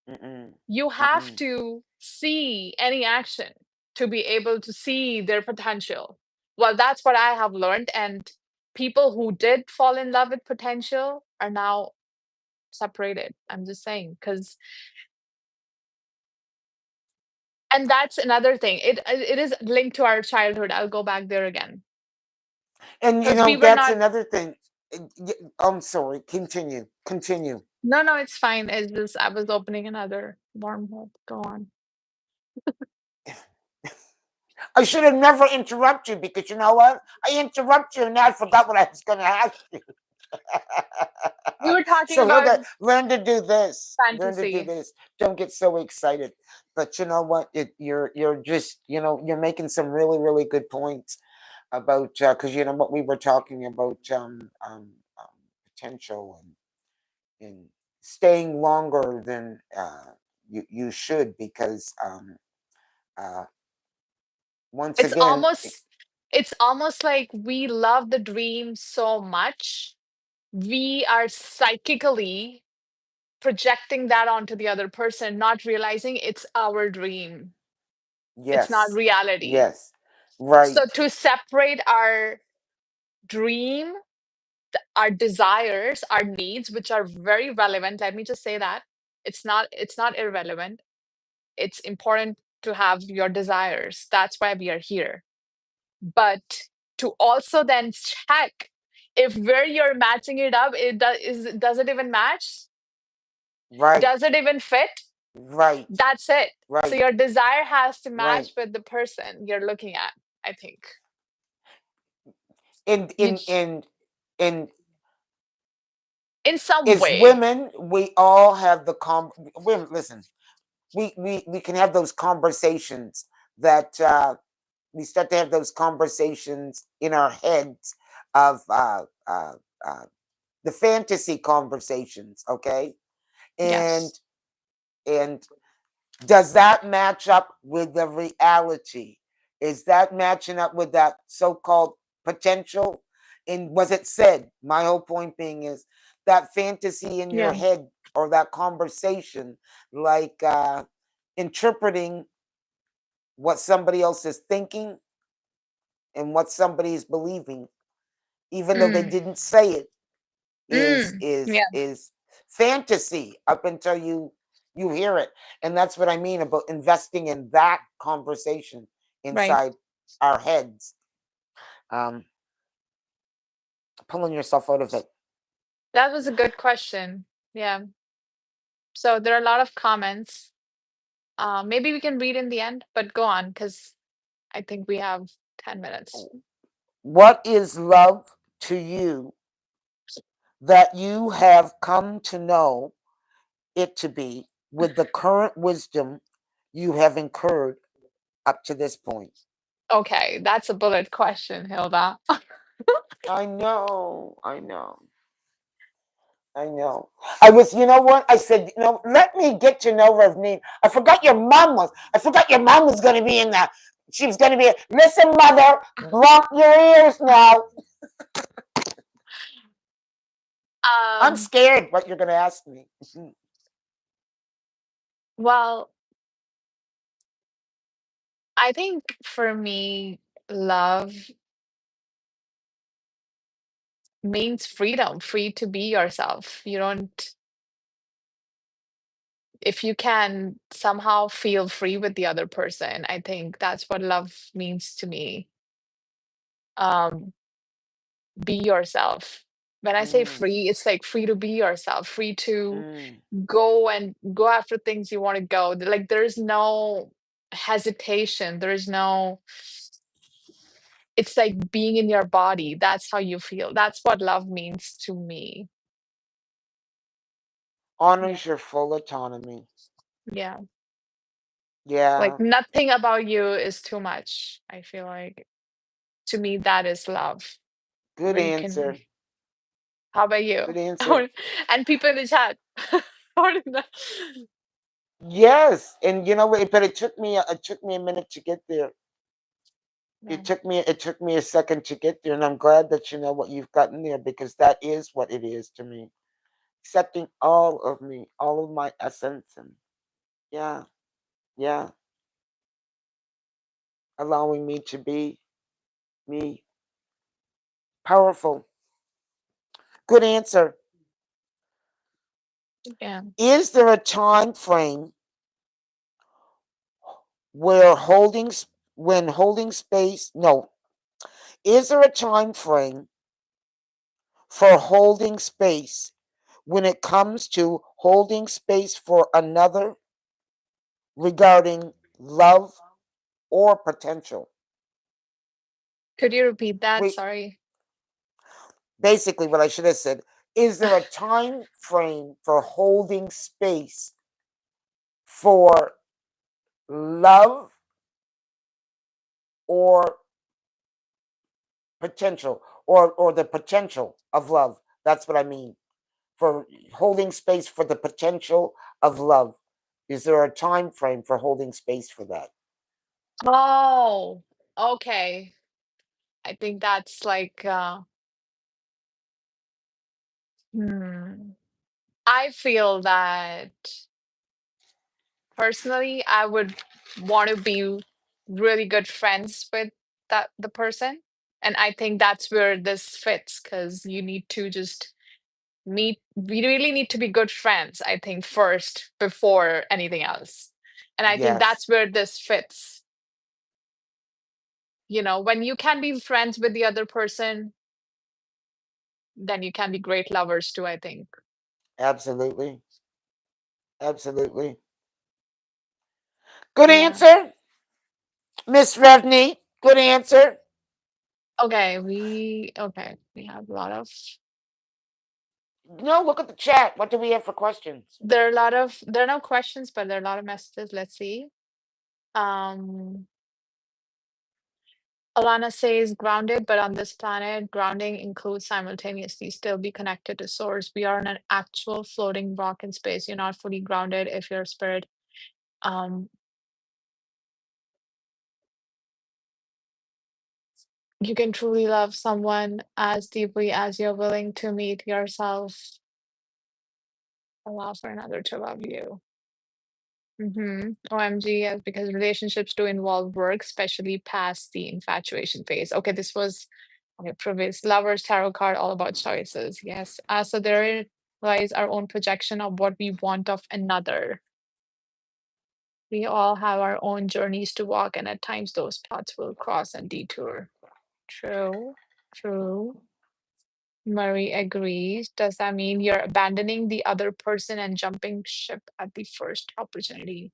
Mm-mm, You have mm-mm. to see any action to be able to see their potential. Well, that's what I have learned. And people who did fall in love with potential are now separated. I'm just saying, because, and that's another thing. It is linked to our childhood. I'll go back there again And because we were that's not. another thing. I'm sorry, continue. No, no, it's fine. It's just I was opening another wormhole. Go on. I should have never interrupted you, because you know what, I interrupt you and I forgot what I was going to ask you. We were talking So about learn to do this. Learn to do fantasy. this. Don't get so excited. But you know what? You're just, you're making some really really good points about, because you know what we were talking about, um, potential, and staying longer than you should, because uh, once It's again, almost it's almost like we love the dream so much, we are psychically projecting that onto the other person, not realizing it's our dream. It's not yes, reality. yes, right, So to separate our dream, our desires, our needs, which are very relevant, let me just say that. It's not irrelevant. It's important to have your desires. That's why we are here. But to also then check if where you're matching it up, does it even match? right, Does it even fit? right, That's it. So right, your desire has to right. match with the person you're looking at, I think. In You in in in in some As way. women, we all have women, listen, we can have those conversations, that we start to have those conversations in our heads, of uh, the fantasy conversations, okay? And Yes. and does that match up with the reality? Is that matching up with that so-called potential? And was it said? My whole point being is that fantasy in your Yeah. head, or that conversation, like interpreting what somebody else is thinking and what somebody is believing, even though they Mm. didn't say it, is Mm. is Yeah. is fantasy up until you hear it. And that's what I mean about investing in that conversation Right. inside our heads, um pulling yourself out of it. That was a good question. Yeah. So there are a lot of comments. Maybe we can read in the end, but go on because I think we have 10 minutes. What is love to you, that you have come to know it to be, with the current wisdom you have incurred up to this point? Okay, that's a bullet question, Hilda. I know, I know. I know. I was, you know what? I said, let me get to know Ravneem. I forgot your mom was going to be in that. She was going to be, listen, mother, block your ears now. I'm Um, scared what you're going to ask me. well, I think for me, love means freedom, free to be yourself. You don't, if you can somehow feel free with the other person, I think that's what love means to me. Um, be yourself. When I say Mm, free, it's like free to be yourself, free to mm. go after things you want to go. Like there's no hesitation. There's no, it's like being in your body. That's how you feel. That's what love means to me. Yeah. Honors your full autonomy. Yeah. Like Yeah. nothing about you is too much. I feel like to me that is love. Good Where you can, answer. how about you? Good answer. And people in the chat. What is that? Yes. And you know what? But it took me a minute to get there. Yeah. It took me a second to get there, and I'm glad that you know what you've gotten there because that is what it is to me. Accepting all of me, all of my essence, and yeah, yeah, allowing me to be me. Powerful. Good answer. Yeah. Is there a time frame where when holding space? No. Is there a time frame for holding space when it comes to holding space for another regarding love or potential? Could you repeat that? We Sorry. basically what I should have said. Is there a time frame for holding space for love or potential or the potential of love? That's what I mean. For holding space for the potential of love. Is there a time frame for holding space for that? Oh, okay. I think that's like hmm. I feel that personally I would want to be really good friends with the person. And I think that's where this fits because you need to just meet, we really need to be good friends, I think, first before anything else. And I think Yes, that's where this fits. When you can be friends with the other person, then you can be great lovers too, I think. absolutely. Absolutely. Good Yeah. answer, Miss Revney. Good answer. Okay, we have a lot of No, look at the chat. What do we have for questions? there are no questions, but there are a lot of messages. Let's see. Um Alana says grounded, but on this planet, grounding includes simultaneously still be connected to source. We are in an actual floating rock in space. You're not fully grounded if your spirit um you can truly love someone as deeply as you're willing to meet yourself. Allow for another to love you. OMG, yes, because relationships do involve work, especially past the infatuation phase. Okay, this was okay, previous lovers tarot card all about choices. Yes. So there lies our own projection of what we want of another. We all have our own journeys to walk, and at times those paths will cross and detour. True. True. Murray agrees. Does that mean you're abandoning the other person and jumping ship at the first opportunity?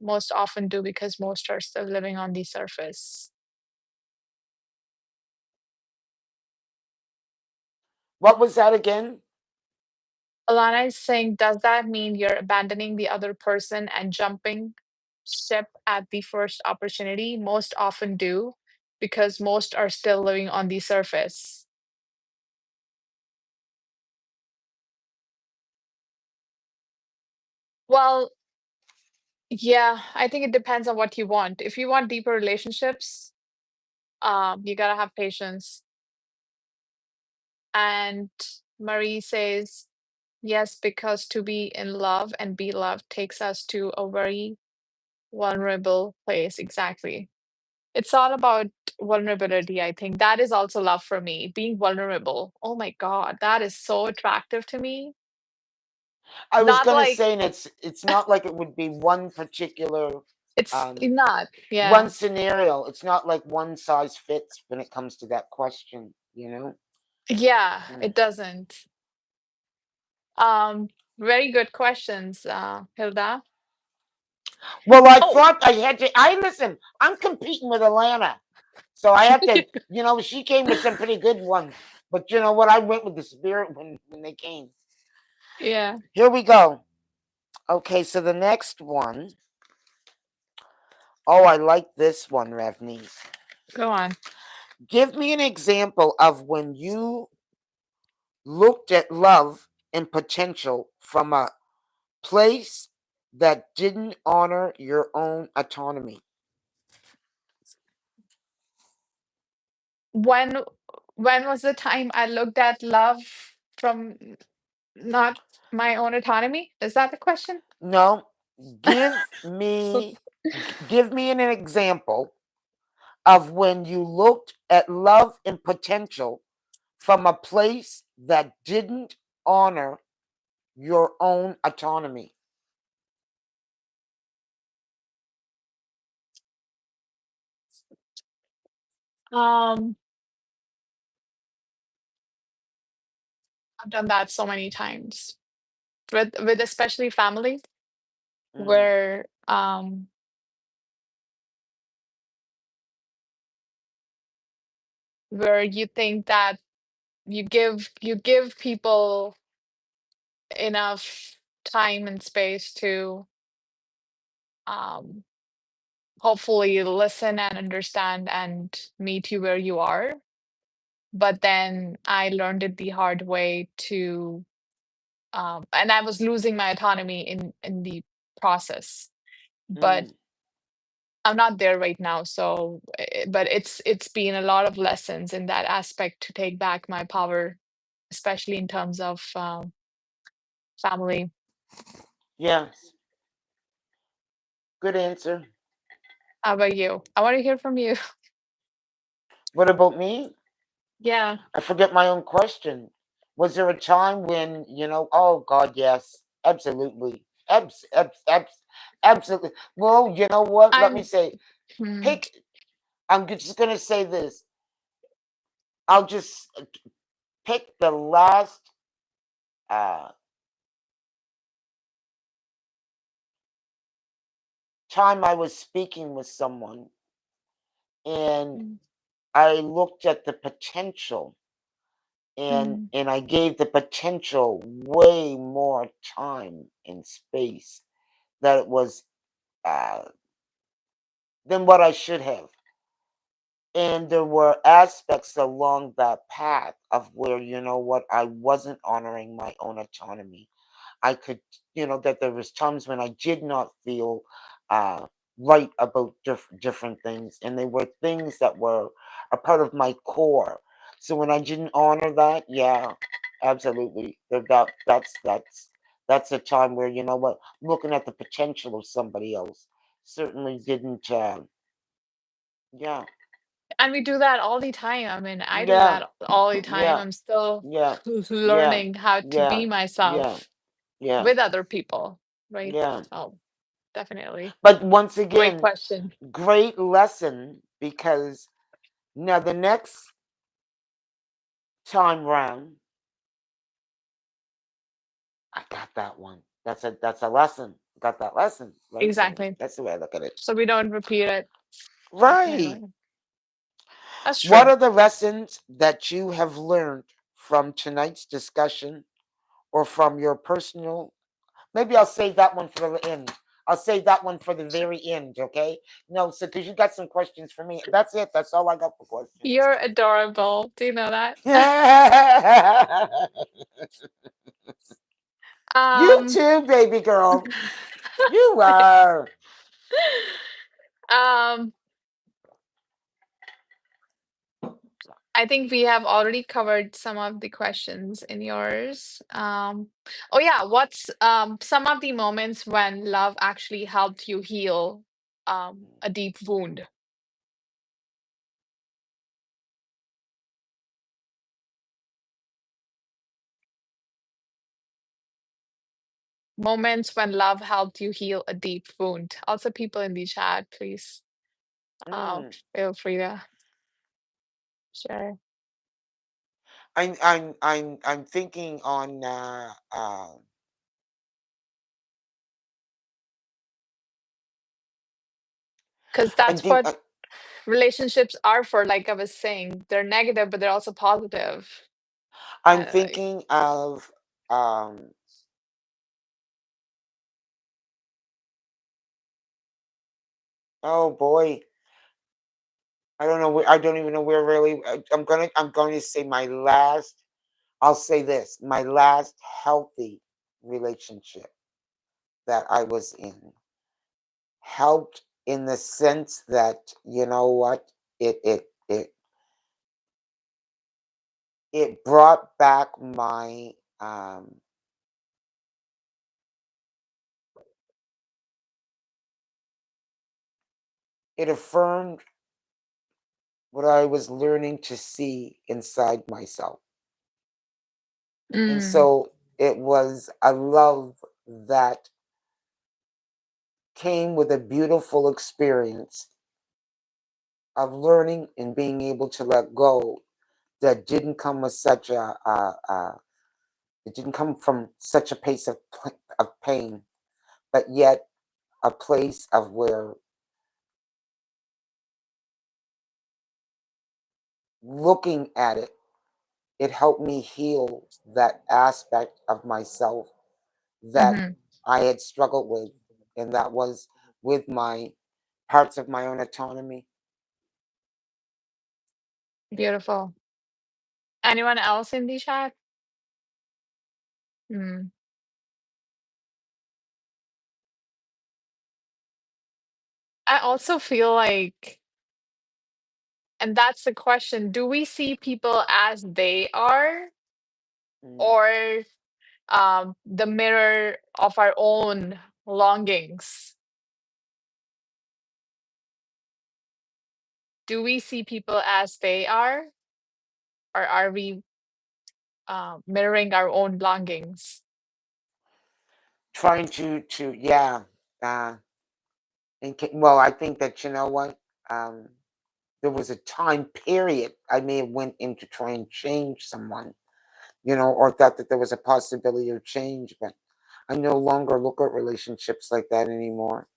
Most often do because most are still living on the surface. What was that again? Alana is saying, does that mean you're abandoning the other person and jumping ship at the first opportunity? Most often do because most are still living on the surface. Well, yeah, I think it depends on what you want. If you want deeper relationships, you gotta have patience. And Marie says, yes, because to be in love and be loved takes us to a very vulnerable place. Exactly. It's all about vulnerability, I think. That is also love for me, being vulnerable. Oh my God, that is so attractive to me. I was Not gonna like say, and it's not like it would be one particular it's not. one Yeah. scenario. It's not like one size fits when it comes to that question, you know? Yeah, Mm. it doesn't. Um, Very good questions, Hilda. Well, I Oh, thought I had to. I listen. I'm competing with Atlanta, so I have to. She came with some pretty good ones, but you know what? I went with the spirit when they came. yeah. Here we go. Okay, so the next one. Oh, I like this one, Revni. Go on. Give me an example of when you looked at love and potential from a place that didn't honor your own autonomy. When when was the time I looked at love from not my own autonomy? Is that the question? No, give me give me an example of when you looked at love and potential from a place that didn't honor your own autonomy. Um, I've done that so many times with especially family Mm, where where you think that you give people enough time and space to um hopefully listen and understand and meet you where you are. But then I learned it the hard way to and I was losing my autonomy in the process. But mm, I'm not there right now, so but it's been a lot of lessons in that aspect to take back my power, especially in terms of family. yes, good answer. How about you? I want to hear from you. What about me? Yeah. I forget my own question. Was there a time when, oh God, yes, absolutely. Absolutely. Well, you know what? Let me I'm say, hmm, pick, I'm just going to say this. I'll just pick the last uh, time I was speaking with someone and mm, I looked at the potential and mm, and I gave the potential way more time and space that it was uh, than what I should have. And there were aspects along that path of where, what, I wasn't honoring my own autonomy. I could, that there was times when I did not feel uh, right about different things, and they were things that were a part of my core. So when I didn't honor that, yeah, absolutely, that's a time where, what, looking at the potential of somebody else certainly didn't. Yeah, and we do that all the time. I mean, I do yeah, that all the time. yeah, I'm still yeah, yeah, learning how to yeah, be yeah, myself yeah, with other people, right? yeah. So definitely. But once Great again, question. great lesson, because now the next time round, I got that one. That's a lesson. Got that lesson, right? So Exactly. that's the way I look at it. So we don't repeat it. Right. Definitely. That's What true. are the lessons that you have learned from tonight's discussion or from your personal? Maybe I'll save that one for the end. I'll save that one for the very end, okay? No, so because you got some questions for me. That's it. That's all I got for questions. You're adorable. Do you know that? You um too, baby girl. You are. um, I think we have already covered some of the questions in yours. Oh yeah, what's some of the moments when love actually helped you heal a deep wound? Moments when love helped you heal a deep wound. Also, people in the chat, please Mm. feel free to share. I'm thinking on Because I'm that's think what relationships are for. Like I was saying, they're negative, but they're also positive. I'm Uh, thinking of um oh boy, I don't even know where really I'm going to say my last. I'll say this, my last healthy relationship that I was in helped in the sense that, you know what, it brought back my it affirmed what I was learning to see inside myself. And mm, so it was a love that came with a beautiful experience of learning and being able to let go that didn't come with such it didn't come from such a place of pain, but yet a place of where looking at it, it helped me heal that aspect of myself that hmm. I had struggled with, and that was with my parts of my own autonomy. Beautiful. Anyone else in the chat? Mm. I also feel like, and that's the question, do we see people as they are Mm. or the mirror of our own longings? Do we see people as they are or are we mirroring our own longings? Trying to yeah, uh, well, I think that you know what, um, there was a time period I may have went in to try and change someone, or thought that there was a possibility of change, but I no longer look at relationships like that anymore.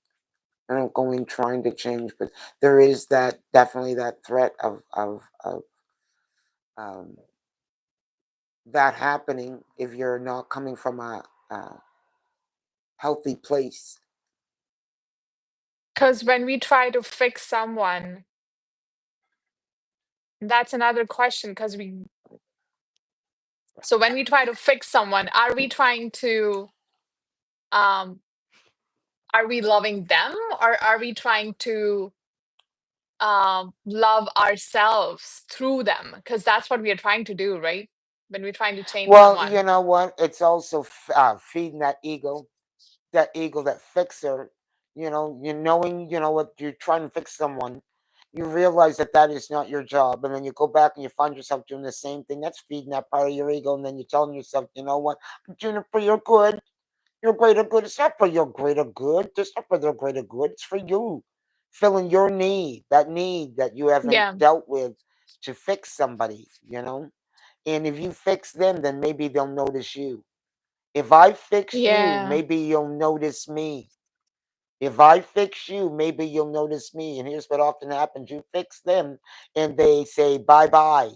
I don't go in trying to change, but there is that definitely that threat of um, that happening if you're not coming from a healthy place. Because when we try to fix someone, that's another question. Because so when we try to fix someone, um, are we loving them or are we trying to love ourselves through them? Because that's what we are trying to do, right? When we're trying to change Well, you someone. know what? It's also feeding that ego, that fixer. You knowing, what you're trying to fix someone, you realize that that is not your job, and then you go back and you find yourself doing the same thing. That's feeding that part of your ego, and then you're telling yourself, you know what? I'm doing it for your good, your greater good. It's not for your greater good. It's not for their greater good. It's for you, filling your need that you haven't Yeah. dealt with to fix somebody. And if you fix them, then maybe they'll notice you. If I fix you, Yeah. maybe you'll notice me. If I fix you, maybe you'll notice me. And here's what often happens: you fix them, and they say bye bye.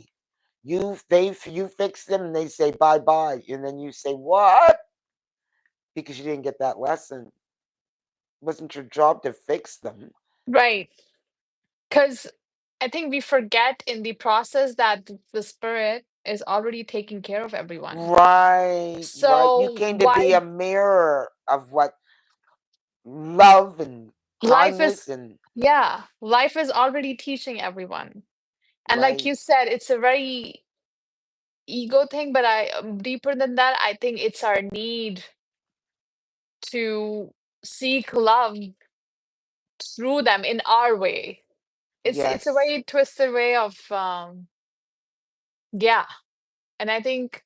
You fix them, and they say bye bye, and then you say what? Because you didn't get that lesson. It wasn't your job to fix them. Right. Because I think we forget in the process that the spirit is already taking care of everyone. Right, right. You So came to be why? a mirror of what love and Life is, kindness and yeah, life is already teaching everyone. And like right. you said, it's a very ego thing, but deeper than that, I think it's our need to seek love through them in our way. It's a Yes. very twisted way of yeah. And I think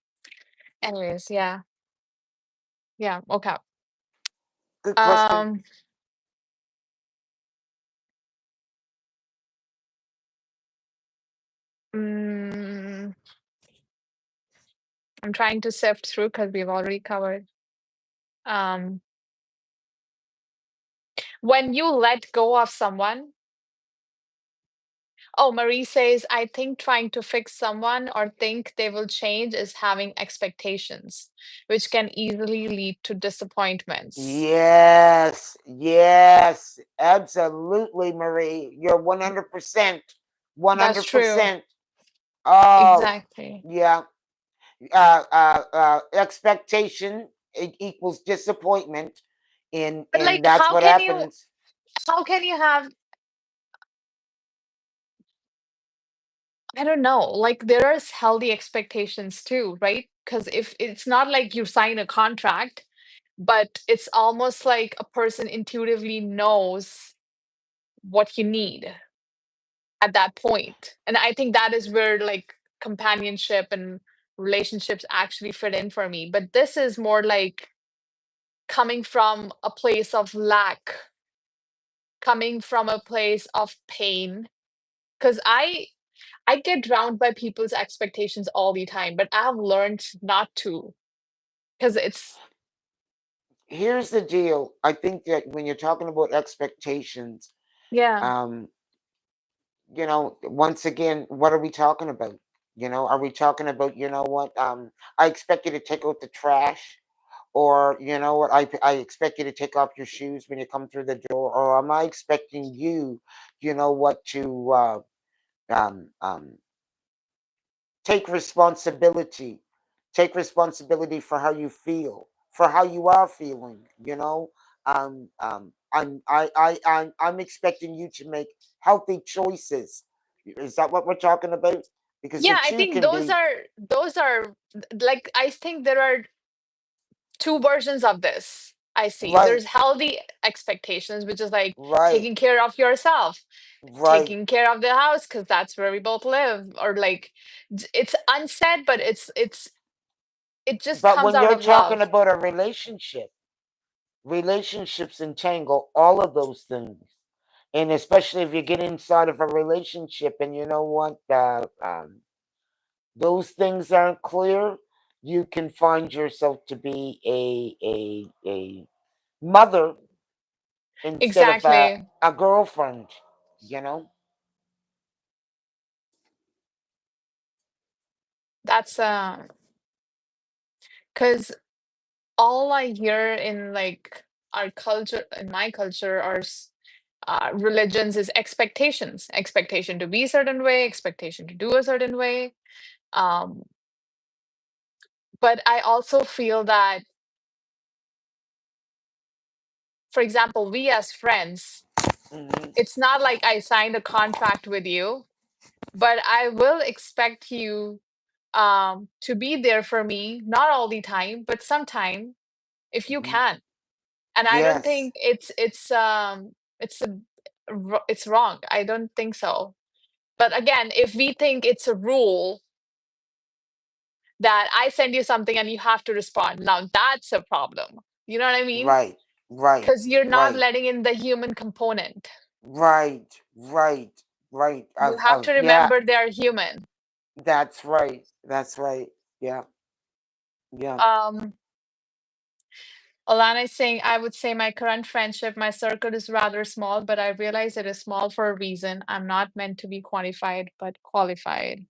anyways, yeah. Yeah, okay. Good question. Um mm, I'm trying to sift through because we've already covered. Um when you let go of someone, oh, Marie says, I think trying to fix someone or think they will change is having expectations, which can easily lead to disappointments. Yes, yes, absolutely, Marie. You're 100%, That's true. 100%. Oh, Exactly. yeah. Expectation equals disappointment, and But and like that's what happens. how can you have, I don't know, like there is healthy expectations too, right? Because if it's not like you sign a contract, but it's almost like a person intuitively knows what you need at that point. And I think that is where like companionship and relationships actually fit in for me. But this is more like coming from a place of lack, coming from a place of pain. Because I get drowned by people's expectations all the time, but I've learned not to because it's Here's the deal. I think that when you're talking about expectations, yeah. um, once again, what are we talking about? Are we talking about, what? I expect you to take out the trash, or what? I expect you to take off your shoes when you come through the door, or am I expecting you, what, to um, um, take responsibility, take responsibility for how you feel, for how you are feeling. I'm expecting you to make healthy choices. Is that what we're talking about? Because the Yeah, I two think can be those are like I think there are two versions of this I see. right, There's healthy expectations, which is like right, taking care of yourself, right. taking care of the house because that's where we both live, or like it's unsaid, but it just But comes when out you're of talking love. about a relationship, relationships entangle all of those things. And especially if you get inside of a relationship and you know what, those things aren't clear, you can find yourself to be a mother instead of Exactly. a girlfriend, you know? That's because all I hear in like our culture, in my culture, or religions is expectations, expectation to be a certain way, expectation to do a certain way. Um, but I also feel that, for example, we as friends, Hmm. it's not like I signed a contract with you, but I will expect you to be there for me, not all the time, but sometime if you Hmm. can. And I don't Yes, think it's a it's wrong. I don't think so. But again, if we think it's a rule that I send you something and you have to respond, now that's a problem. You know what I mean? right, right, Because you're not right, letting in the human component. right, right, right. You have to Yeah, remember they're human. that's right, that's right. Yeah, yeah. Um, Alana is saying, I would say my current friendship, my circle is rather small, but I realize it is small for a reason. I'm not meant to be quantified, but qualified.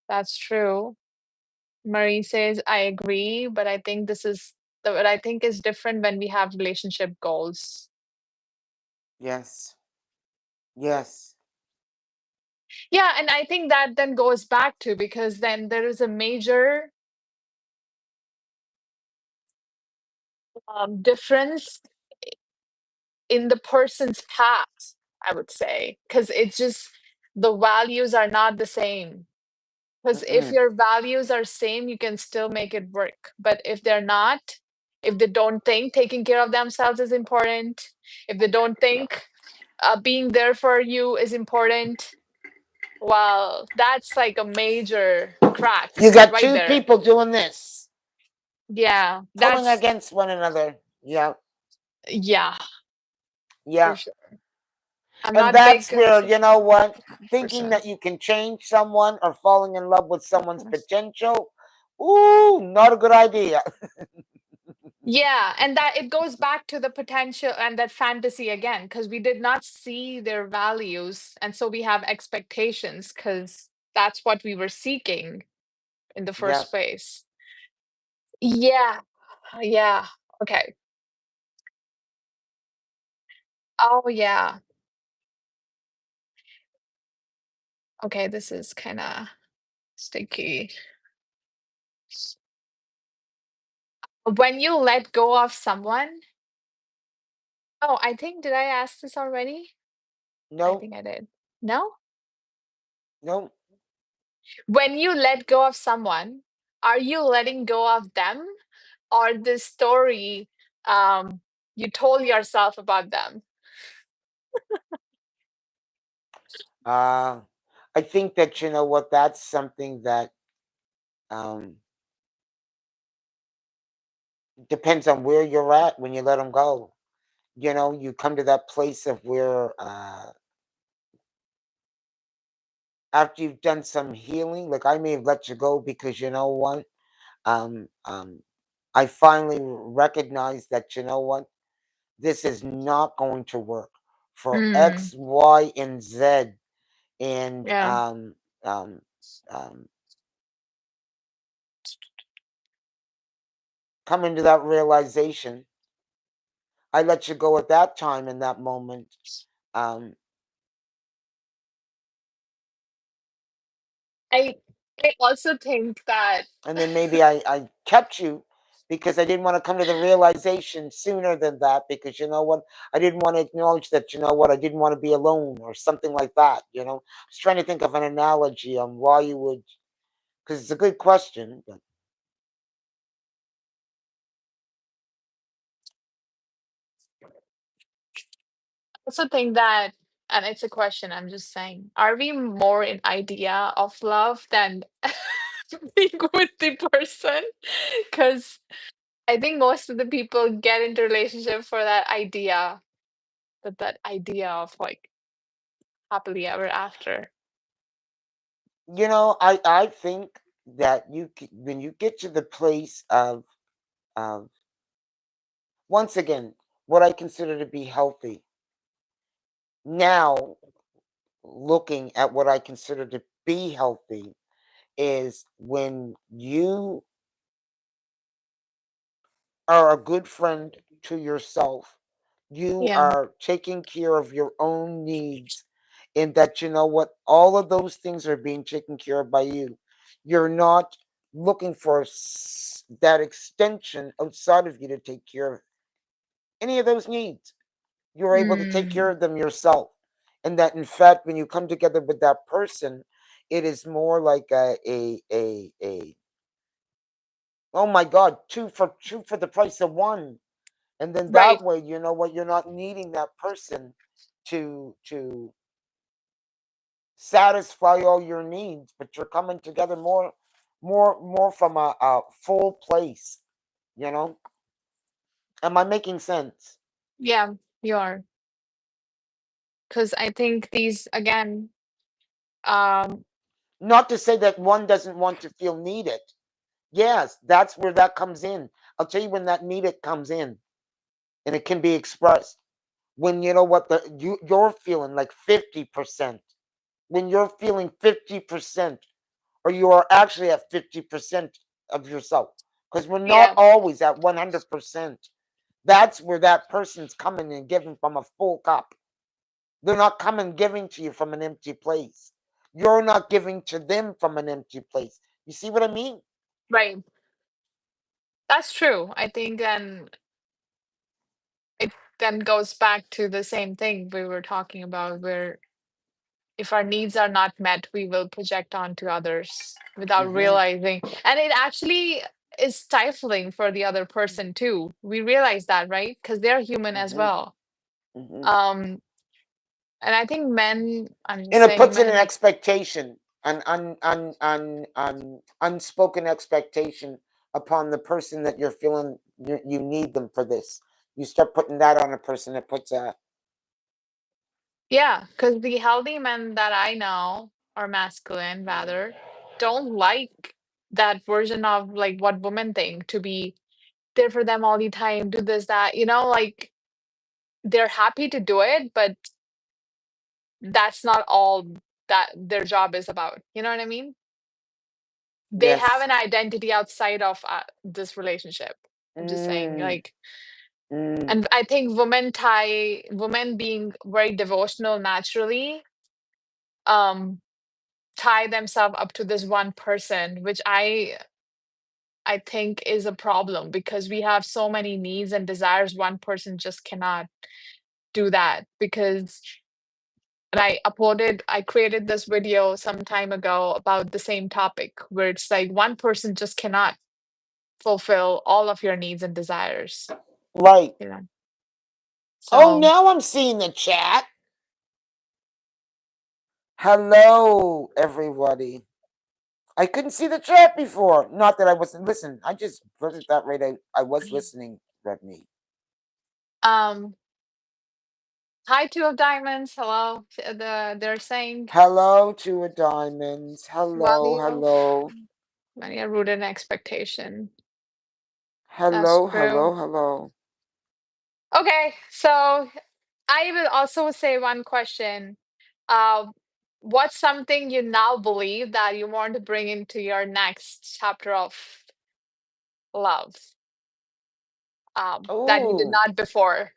That's true. Marie says, I agree, but I think what I think is different when we have relationship goals. Yes, yes. Yeah, and I think that then goes back to because then there is a major difference in the person's path, I would say, because it's just the values are not the same. Because if Mm-mm. your values are same, you can still make it work. But if they're not, if they don't think taking care of themselves is important, if they don't think being there for you is important, well, that's like a major crack You got right two there. people doing this, Yeah, pulling that's against one another. Yeah, yeah, yeah. for sure. I'm And not that's big where, you know what, thinking person. that you can change someone or falling in love with someone's potential, ooh, not a good idea. Yeah, and that it goes back to the potential and that fantasy again, because we did not see their values, and so we have expectations because that's what we were seeking in the Yeah. first place. Yeah, yeah. Okay. Oh, yeah. Okay, this is kind of sticky. When you let go of someone, oh, I think, did I ask this already? I No, think I did. No? no. When you let go of someone, are you letting go of them or the story um, you told yourself about them? Uh, I think that, you know what, that's something that um, depends on where you're at when you let them go. You know, you come to that place of where after you've done some healing, like I may have let you go because, you know what, um, um, I finally recognized that, you know what, this is not going to work for Mm, X, Y, and Z. And yeah. um, um, coming to that realization, I let you go at that time in that moment. Um, I I also think that and then maybe I kept you because I didn't want to come to the realization sooner than that because, you know what, I didn't want to acknowledge that, you know what, I didn't want to be alone or something like that. You know, I was trying to think of an analogy on why you would, because it's a good question. But also think that, and it's a question, I'm just saying, are we more in idea of love than being with the person? Because I think most of the people get into relationship for that idea, that idea of like happily ever after. you know, I think that when you get to the place of once again what I consider to be healthy now, looking at what I consider to be healthy is when you are a good friend to yourself. You Yeah. are taking care of your own needs, and that, you know what, all of those things are being taken care of by you. You're not looking for that extension outside of you to take care of any of those needs. You're able to take care Mm, of them yourself. And that, in fact, when you come together with that person, it is more like a oh my God, two for the price of one. And then that right. way, you know what, you're not needing that person to satisfy all your needs, but you're coming together more from a full place, you know? Am I making sense? Yeah, you are. Because I think these again, um, Not to say that one doesn't want to feel needed. Yes, that's where that comes in. I'll tell you when that needed comes in, and it can be expressed. When, you know what, you're feeling like 50%. When you're feeling 50%, or you are actually at 50% of yourself, because we're not yeah, always at 100%. That's where that person's coming and giving from a full cup. They're not coming giving to you from an empty place. You're not giving to them from an empty place. You see what I mean? right. That's true. I think then it then goes back to the same thing we were talking about, where if our needs are not met, we will project onto others without Mm-hmm. realizing. And it actually is stifling for the other person too. We realize that, right? Because they're human as Mm-hmm. well. Mm-hmm. Um, and I think men, I'm just And it saying puts in an men, expectation, an unspoken expectation upon the person that you're feeling you need them for this. You start putting that on a person. It puts a yeah, because the healthy men that I know, or masculine rather, don't like that version of like what women think, to be there for them all the time, do this, that, like they're happy to do it, but that's not all that their job is about. You know what I mean? They have yes. an identity outside of this relationship. I'm just saying, Mm, like, mm. and I think women being very devotional naturally, um, tie themselves up to this one person, which I think is a problem because we have so many needs and desires. One person just cannot do that because, and I created this video some time ago about the same topic where it's like one person just cannot fulfill all of your needs and desires. Right. You know. Oh, So now I'm seeing the chat. Hello, everybody. I couldn't see the chat before. Not that I wasn't listening. I just blurted that right out. I was listening, Redney. um hi, two of diamonds. Hello. They're saying Hello to a diamonds. Hello, value, hello. many are rooted in expectation. That's Hello, true. hello, hello. Okay, so I will also say one question. Uh, what's something you now believe that you want to bring into your next chapter of love, that you did Oh, not before?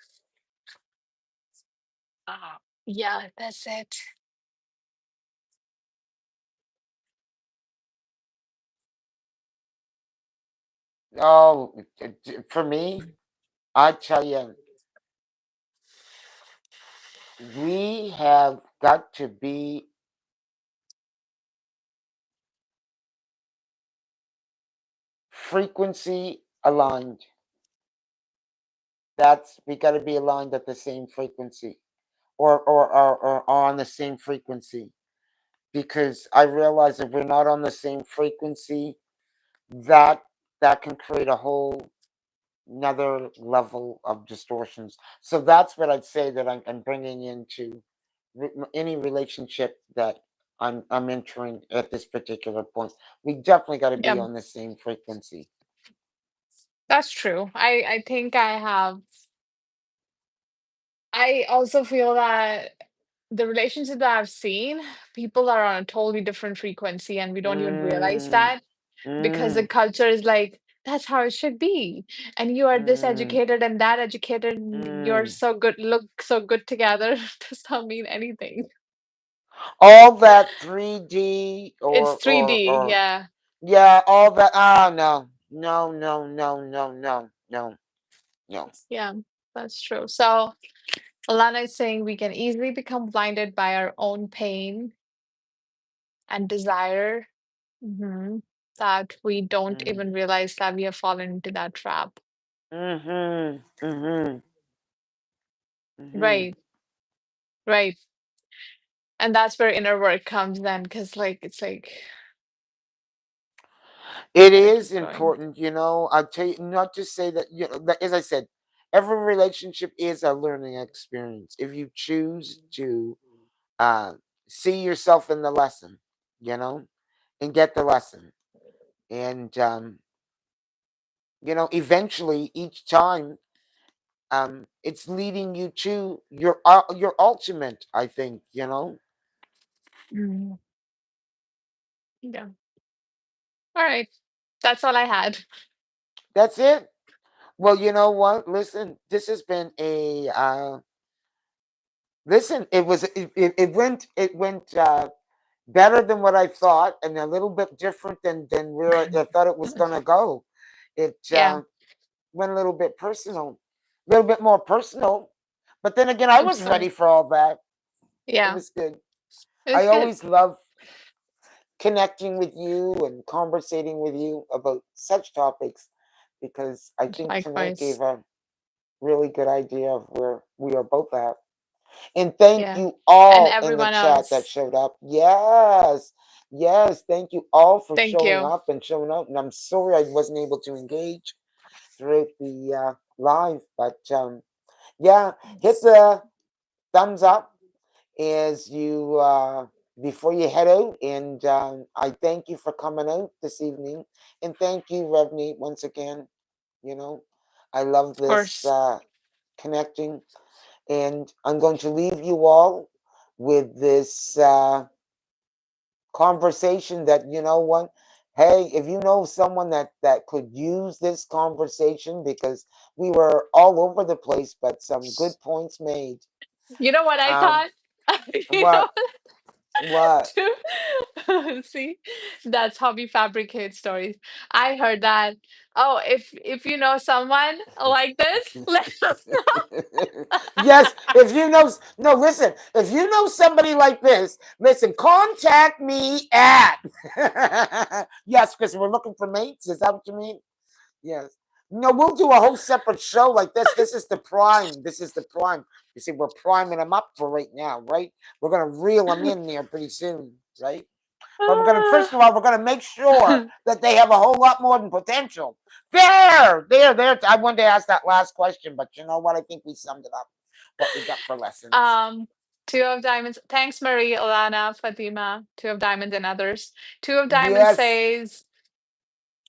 Yeah, that's it. oh, for me, I tell you, we have got to be frequency aligned. We got to be aligned at the same frequency, or on the same frequency. Because I realize if we're not on the same frequency, that that can create a whole another level of distortions. So that's what I'd say that I'm bringing into any relationship that I'm entering at this particular point. We definitely got to be Yeah, on the same frequency. that's true. I think I have. I also feel that the relationships that I've seen, people are on a totally different frequency, and we don't even realize Mm, that because the mm, culture is like, that's how it should be. And you are this mm, educated and that educated, and you're mm. so good, look so good together. Does not mean anything. All that 3D It's 3D, or yeah. yeah, all that. Ah, no, no, no, no, no, no, no, no. Yeah, that's true. So Alana is saying we can easily become blinded by our own pain and desire, that we don't Mm. even realize that we have fallen into that trap. Mhm. Mhm. Mhm. Right, right. And that's where inner work comes then, because like it's like It gotta keep is going. important, I tell you, not to say that, that, as I said, every relationship is a learning experience. If you choose to uh, see yourself in the lesson, you know, and get the lesson, and eventually each time, it's leading you to your ultimate. I think, Mm, yeah. All right. That's all I had. that's it. Well, you know what? Listen, this has been a listen. It went better than what I thought, and a little bit different than where I thought it was gonna go. It Yeah. went a little bit personal, a little bit more personal. But then again, I was It's ready funny. for all that. It Yeah, was good. it was I good. always love connecting with you and conversating with you about such topics because I think tonight Likewise. gave a really good idea of where we are both at. And thank Yeah. you And all in the everyone chat that else. showed up. Yes. Yes. Thank you all for Thank showing you. up and showing up. And I'm sorry I wasn't able to engage throughout the live, but yeah, hit the thumbs up as you before you head out. And I thank you for coming out this evening. And thank you, Revney, once again. You know, I love Of this course. connecting. And I'm going to leave you all with this conversation that, you know what? Hey, if you know someone that could use this conversation, because we were all over the place, but some good points made. You know what I Um, thought? You know what? What? See, that's how we fabricate stories. I heard that. Oh, if you know someone like this, let us Yes, if you know, no, listen, if you know somebody like this, listen, contact me at. Yes, because we're looking for mates. Is that what you mean? Yes. No, we'll do a whole separate show like this. This is the prime. This is the prime. You see, we're priming them up for right now, right? We're going to reel them in there pretty soon, right? But we're going to, first of all, we're going to make sure know. that they have a whole lot more than potential. There. I wanted to ask that last question, but you know what? I think we summed it up. What we got for lessons. um, Two of Diamonds. Thanks, Marie, Alana, Fatima, Two of Diamonds, and others. Two of Diamonds Yes. says,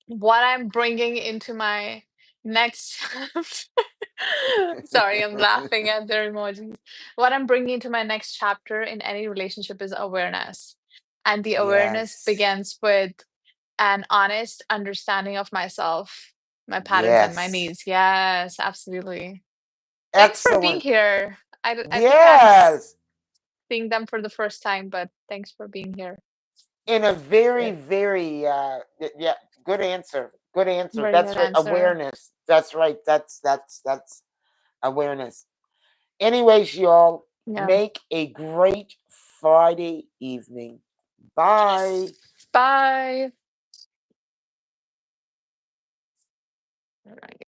what I'm bringing into my next sorry, I'm laughing at their emojis. What I'm bringing into my next chapter in any relationship is awareness. And the awareness Yes. begins with an honest understanding of myself, my patterns and my Yes. needs. Yes, absolutely. Thanks for being Excellent. here. I think Yes. seeing them for the first time, but thanks for being here. In a very, very, yeah, good answer. Good answer. Very That's good right. answer. Awareness. That's right. That's awareness. Anyways, y'all, Yeah. make a great Friday evening. Bye. Bye. All right.